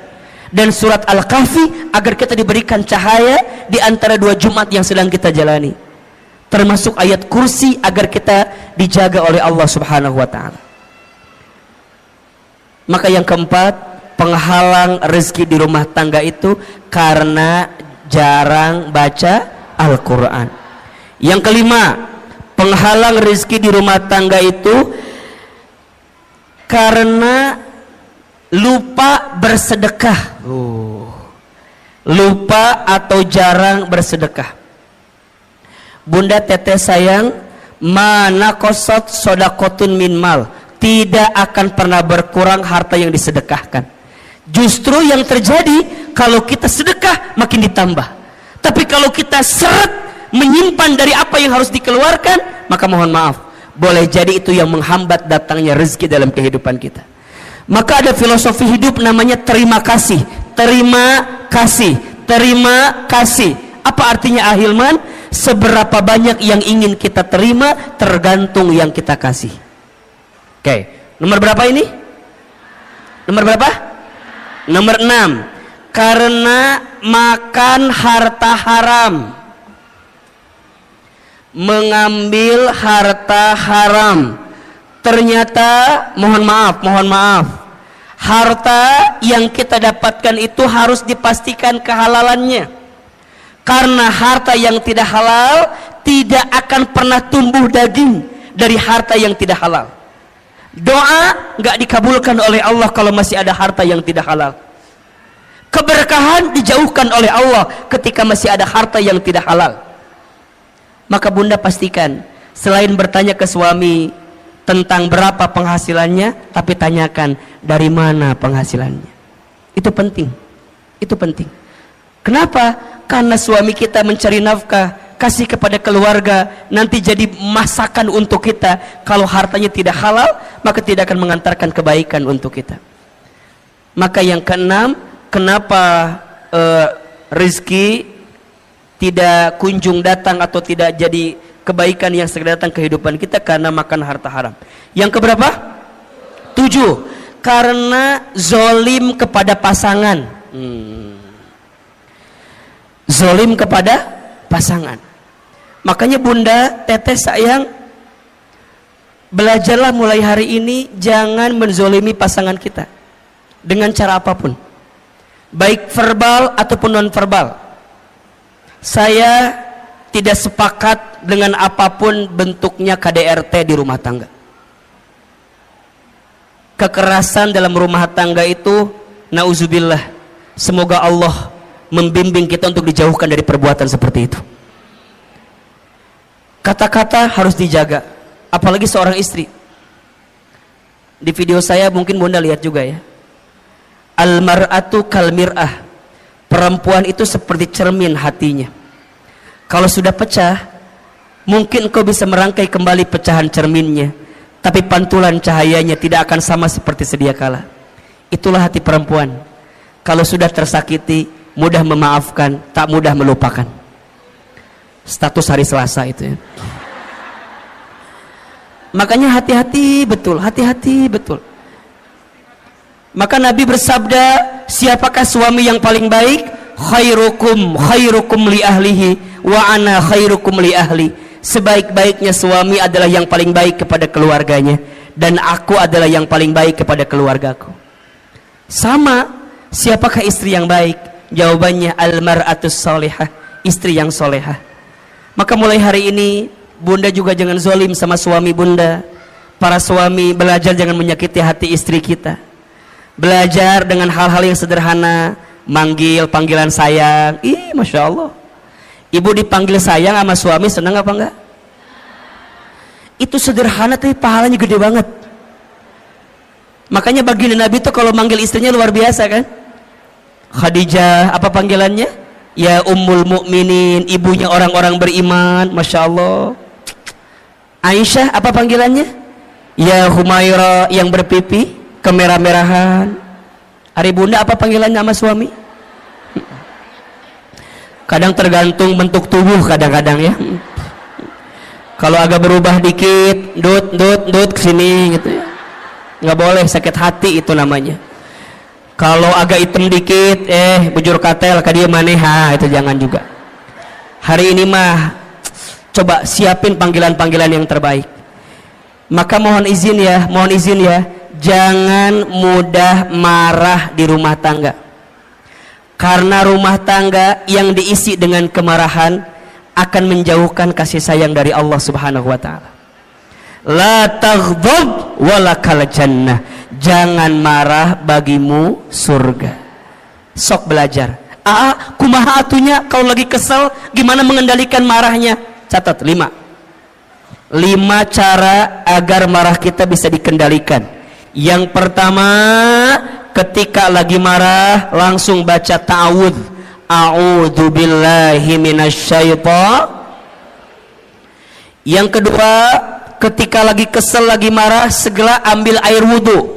Dan surat Al-Kahfi agar kita diberikan cahaya di antara 2 Jumat yang sedang kita jalani. Termasuk ayat kursi agar kita dijaga oleh Allah Subhanahu wa taala. Maka yang keempat, penghalang rezeki di rumah tangga itu karena jarang baca Al-Quran. Yang kelima, penghalang rezeki di rumah tangga itu karena lupa bersedekah. Lupa atau jarang bersedekah. Bunda teteh sayang, mana kosot sodakotun min mal, tidak akan pernah berkurang harta yang disedekahkan. Justru yang terjadi kalau kita sedekah makin ditambah. Tapi kalau kita seret menyimpan dari apa yang harus dikeluarkan, maka mohon maaf, boleh jadi itu yang menghambat datangnya rezeki dalam kehidupan kita. Maka ada filosofi hidup namanya terima kasih. Terima kasih, terima kasih. Apa artinya Ahilman? Seberapa banyak yang ingin kita terima tergantung yang kita kasih. Oke, nomor berapa ini? Nomor berapa? Nomor 6. Karena makan harta haram. Mengambil harta haram. Ternyata mohon maaf, harta yang kita dapatkan itu harus dipastikan kehalalannya. Karena harta yang tidak halal tidak akan pernah tumbuh daging dari harta yang tidak halal. Doa nggak dikabulkan oleh Allah kalau masih ada harta yang tidak halal. Keberkahan dijauhkan oleh Allah ketika masih ada harta yang tidak halal. Maka bunda pastikan, selain bertanya ke suami tentang berapa penghasilannya, tapi tanyakan dari mana penghasilannya. Itu penting. Itu penting. Kenapa? Karena suami kita mencari nafkah, kasih kepada keluarga, nanti jadi masakan untuk kita. Kalau hartanya tidak halal, maka tidak akan mengantarkan kebaikan untuk kita. Maka yang keenam, kenapa rezeki tidak kunjung datang atau tidak jadi kebaikan yang segera datang kehidupan kita? Karena makan harta haram. Yang keberapa? 7. Karena zolim kepada pasangan. Zolim kepada pasangan. Makanya bunda, teteh sayang, belajarlah mulai hari ini jangan menzolimi pasangan kita dengan cara apapun, baik verbal ataupun non verbal. Saya tidak sepakat dengan apapun bentuknya KDRT di rumah tangga. Kekerasan dalam rumah tangga itu, nauzubillah, semoga Allah membimbing kita untuk dijauhkan dari perbuatan seperti itu. Kata-kata harus dijaga, apalagi seorang istri. Di video saya mungkin bunda lihat juga ya, al-mar'atu kal mir'ah, perempuan itu seperti cermin hatinya. Kalau sudah pecah, mungkin kau bisa merangkai kembali pecahan cerminnya, tapi pantulan cahayanya tidak akan sama seperti sedia kala. Itulah hati perempuan. Kalau sudah tersakiti, mudah memaafkan, tak mudah melupakan. Status hari Selasa itu ya. Makanya hati-hati betul, hati-hati betul. Maka Nabi bersabda, siapakah suami yang paling baik? Khairukum li ahlihi wa ana khairukum li ahli. Sebaik-baiknya suami adalah yang paling baik kepada keluarganya, dan aku adalah yang paling baik kepada keluargaku. Sama, siapakah istri yang baik? Jawabannya al-mar'atus solihah, istri yang solehah. Maka mulai hari ini bunda juga jangan zolim sama suami bunda. Para suami belajar jangan menyakiti hati istri kita. Belajar dengan hal-hal yang sederhana, manggil panggilan sayang. Ih, masya Allah. Ibu dipanggil sayang sama suami senang apa enggak? Itu sederhana tapi pahalanya gede banget. Makanya baginda Nabi itu kalau manggil istrinya luar biasa kan. Khadijah, apa panggilannya? Ya Ummul Mukminin, ibunya orang-orang beriman, Masya Allah. Aisyah, apa panggilannya? Ya Humaira, yang berpipi kemerah-merahan. Hari bunda, apa panggilannya sama suami? Kadang tergantung bentuk tubuh kadang-kadang ya. Kalau agak berubah dikit, dut kesini gitu ya. Nggak boleh, sakit hati itu namanya. Kalau agak hitam dikit, bujur katel ka dia maneha, itu jangan juga. Hari ini mah coba siapin panggilan-panggilan yang terbaik. Maka mohon izin ya, jangan mudah marah di rumah tangga. Karena rumah tangga yang diisi dengan kemarahan akan menjauhkan kasih sayang dari Allah Subhanahu wa taala. La taghdab walakal jannah. Jangan marah, bagimu surga. Sok belajar. Kumaha atunya kalau lagi kesel gimana mengendalikan marahnya? Catat 5 cara agar marah kita bisa dikendalikan. Yang pertama, ketika lagi marah langsung baca ta'awudz. A'udzu billahi minasyaitonir. Yang kedua, ketika lagi kesel, lagi marah, segera ambil air wudu.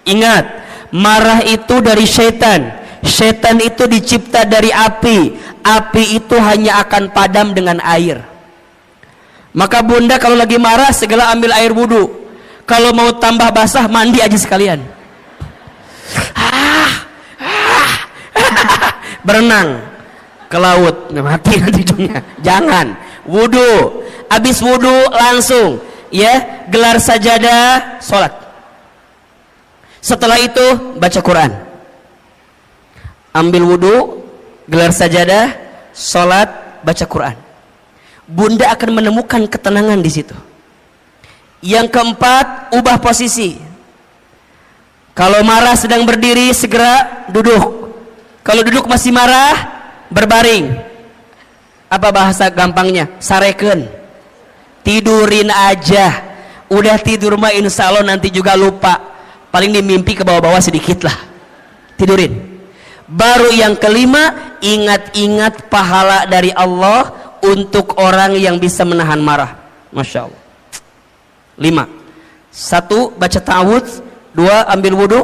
Ingat, marah itu dari syaitan. Syaitan itu dicipta dari api. Api itu hanya akan padam dengan air. Maka bunda kalau lagi marah segera ambil air wudu. Kalau mau tambah basah, mandi aja sekalian. Berenang ke laut, mati nanti ujungnya. Jangan, wudu. Habis wudu langsung ya gelar sajadah, sholat. Setelah itu baca Quran. Ambil wudu, gelar sajadah, sholat, baca Quran. Bunda akan menemukan ketenangan di situ. Yang keempat, ubah posisi. Kalau marah sedang berdiri, segera duduk. Kalau duduk masih marah, berbaring. Apa bahasa gampangnya? Sareken. Tidurin aja. Udah tidur mah insya Allah nanti juga lupa. Paling dimimpi ke bawah-bawah sedikit lah. Tidurin. Baru yang kelima, ingat-ingat pahala dari Allah untuk orang yang bisa menahan marah. Masya Allah. 5. 1. Baca ta'awudz. 2. Ambil wudu.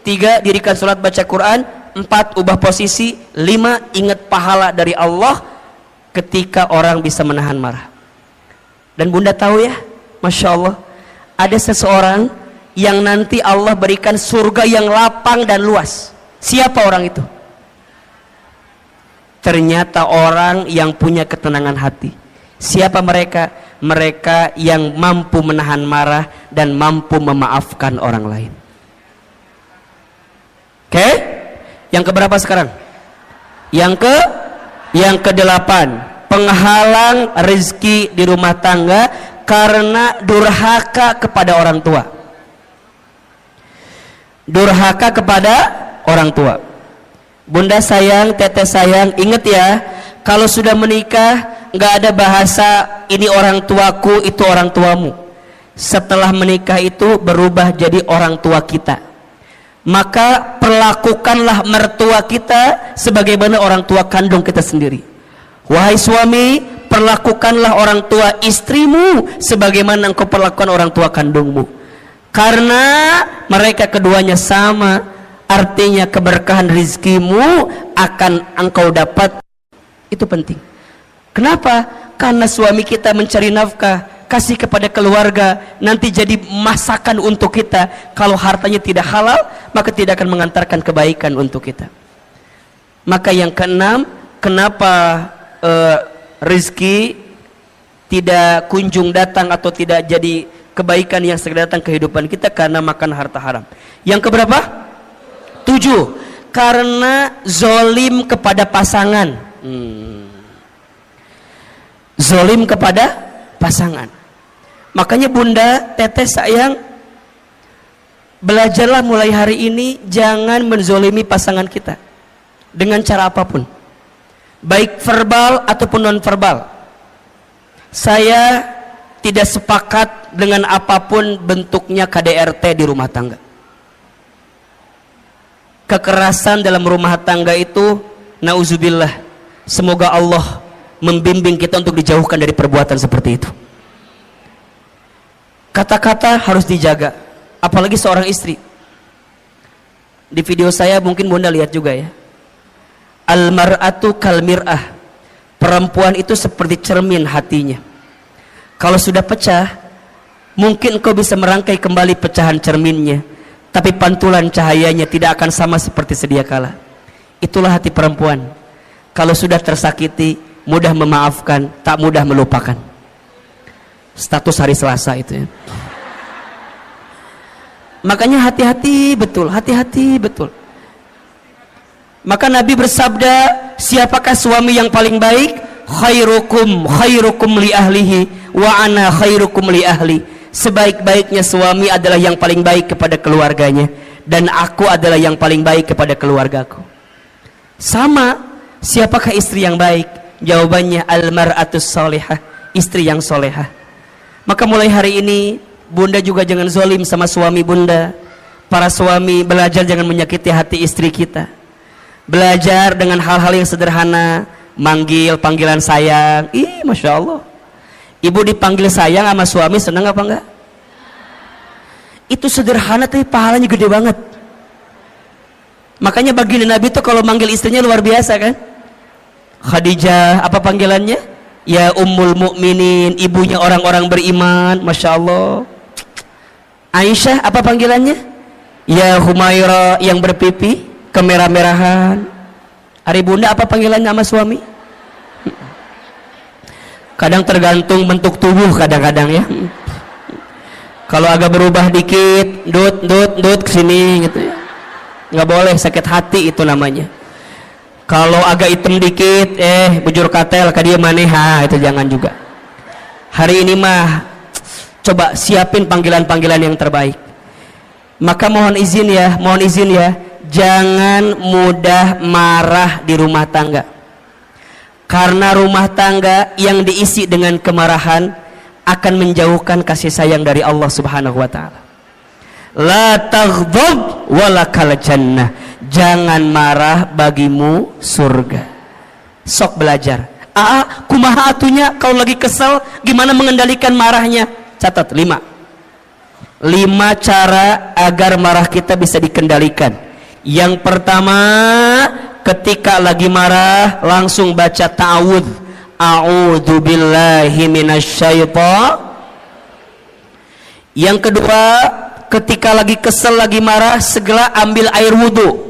3. Dirikan sholat baca Quran. 4. Ubah posisi. 5. Ingat pahala dari Allah ketika orang bisa menahan marah. Dan bunda tahu ya, Masya Allah, ada seseorang yang nanti Allah berikan surga yang lapang dan luas. Siapa orang itu? Ternyata orang yang punya ketenangan hati. Siapa mereka? Mereka yang mampu menahan marah dan mampu memaafkan orang lain. Oke? Yang keberapa sekarang? Yang ke-8. Penghalang rezeki di rumah tangga karena durhaka kepada orang tua. Durhaka kepada orang tua. Bunda sayang, teteh sayang, ingat ya, kalau sudah menikah nggak ada bahasa ini orang tuaku, itu orang tuamu. Setelah menikah itu berubah jadi orang tua kita. Maka perlakukanlah mertua kita sebagaimana orang tua kandung kita sendiri. Wahai suami, perlakukanlah orang tua istrimu sebagaimana engkau perlakukan orang tua kandungmu. Karena mereka keduanya sama, artinya keberkahan rizkimu akan engkau dapat. Itu penting. Kenapa? Karena suami kita mencari nafkah, kasih kepada keluarga, nanti jadi masakan untuk kita. Kalau hartanya tidak halal, maka tidak akan mengantarkan kebaikan untuk kita. Maka yang keenam, kenapa rezeki tidak kunjung datang atau tidak jadi kebaikan yang segera datang kehidupan kita? Karena makan harta haram. Yang keberapa? 7. Karena zolim kepada pasangan. Zolim kepada pasangan. Makanya bunda, teteh sayang, belajarlah mulai hari ini jangan menzolimi pasangan kita dengan cara apapun, baik verbal ataupun non verbal. Saya tidak sepakat dengan apapun bentuknya KDRT di rumah tangga. Kekerasan dalam rumah tangga itu, nauzubillah, semoga Allah membimbing kita untuk dijauhkan dari perbuatan seperti itu. Kata-kata harus dijaga, apalagi seorang istri. Di video saya mungkin Bunda lihat juga ya, al-mar'atu kal mir'ah, perempuan itu seperti cermin hatinya. Kalau sudah pecah, mungkin kau bisa merangkai kembali pecahan cerminnya, tapi pantulan cahayanya tidak akan sama seperti sedia kala. Itulah hati perempuan. Kalau sudah tersakiti, mudah memaafkan, tak mudah melupakan. Status hari Selasa itu ya. Makanya hati-hati betul, hati-hati betul. Maka Nabi bersabda, siapakah suami yang paling baik? Khairukum li ahlihi wa ana khairukum li ahli. Sebaik-baiknya suami adalah yang paling baik kepada keluarganya, dan aku adalah yang paling baik kepada keluargaku. Sama, siapakah istri yang baik? Jawabannya al-mar'atus solehah, istri yang solehah. Maka mulai hari ini Bunda juga jangan zolim sama suami Bunda. Para suami belajar jangan menyakiti hati istri kita. Belajar dengan hal-hal yang sederhana, manggil panggilan sayang. Ih, Masya Allah, ibu dipanggil sayang sama suami senang apa enggak? Itu sederhana tapi pahalanya gede banget. Makanya baginda Nabi itu kalau manggil istrinya luar biasa kan. Khadijah, apa panggilannya? Ya Ummul Mukminin, ibunya orang-orang beriman. Masya Allah. Aisyah, apa panggilannya? Ya Humaira, yang berpipi kemerah-merahan. Hari Bunda apa panggilannya sama suami? Kadang tergantung bentuk tubuh kadang-kadang ya. Kalau agak berubah dikit, dut kesini gitu ya, nggak boleh, sakit hati itu namanya. Kalau agak hitam dikit, bujur katel ke dia maneha, itu jangan juga. Hari ini mah coba siapin panggilan-panggilan yang terbaik. Maka mohon izin ya, jangan mudah marah di rumah tangga. Karena rumah tangga yang diisi dengan kemarahan akan menjauhkan kasih sayang dari Allah Subhanahu wa taala. La taghdab walakal jannah. Jangan marah, bagimu surga. Sok belajar. Kumaha atunya kalau lagi kesel gimana mengendalikan marahnya? Catat 5 cara agar marah kita bisa dikendalikan. Yang pertama, ketika lagi marah langsung baca ta'awudz. A'udzu billahi minasyaitonir. Yang kedua, ketika lagi kesel, lagi marah, segera ambil air wudhu.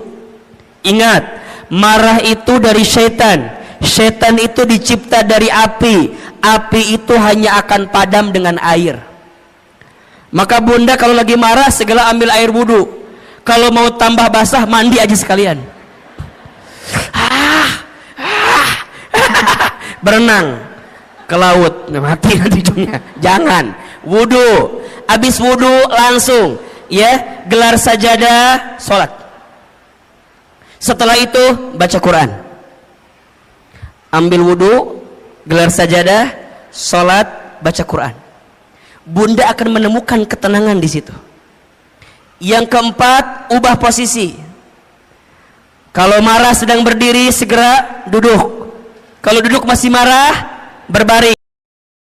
Ingat, marah itu dari syaitan. Syaitan itu dicipta dari api. Api itu hanya akan padam dengan air. Maka Bunda kalau lagi marah segera ambil air wudhu. Kalau mau tambah basah, mandi aja sekalian. Berenang ke laut, mati nanti ujungnya. Jangan. Wudhu. Habis wudhu langsung ya gelar sajadah, sholat. Setelah itu baca Quran. Ambil wudhu, gelar sajadah, sholat, baca Quran. Bunda akan menemukan ketenangan di situ. Yang keempat, ubah posisi. Kalau marah sedang berdiri, segera duduk. Kalau duduk masih marah, berbaring.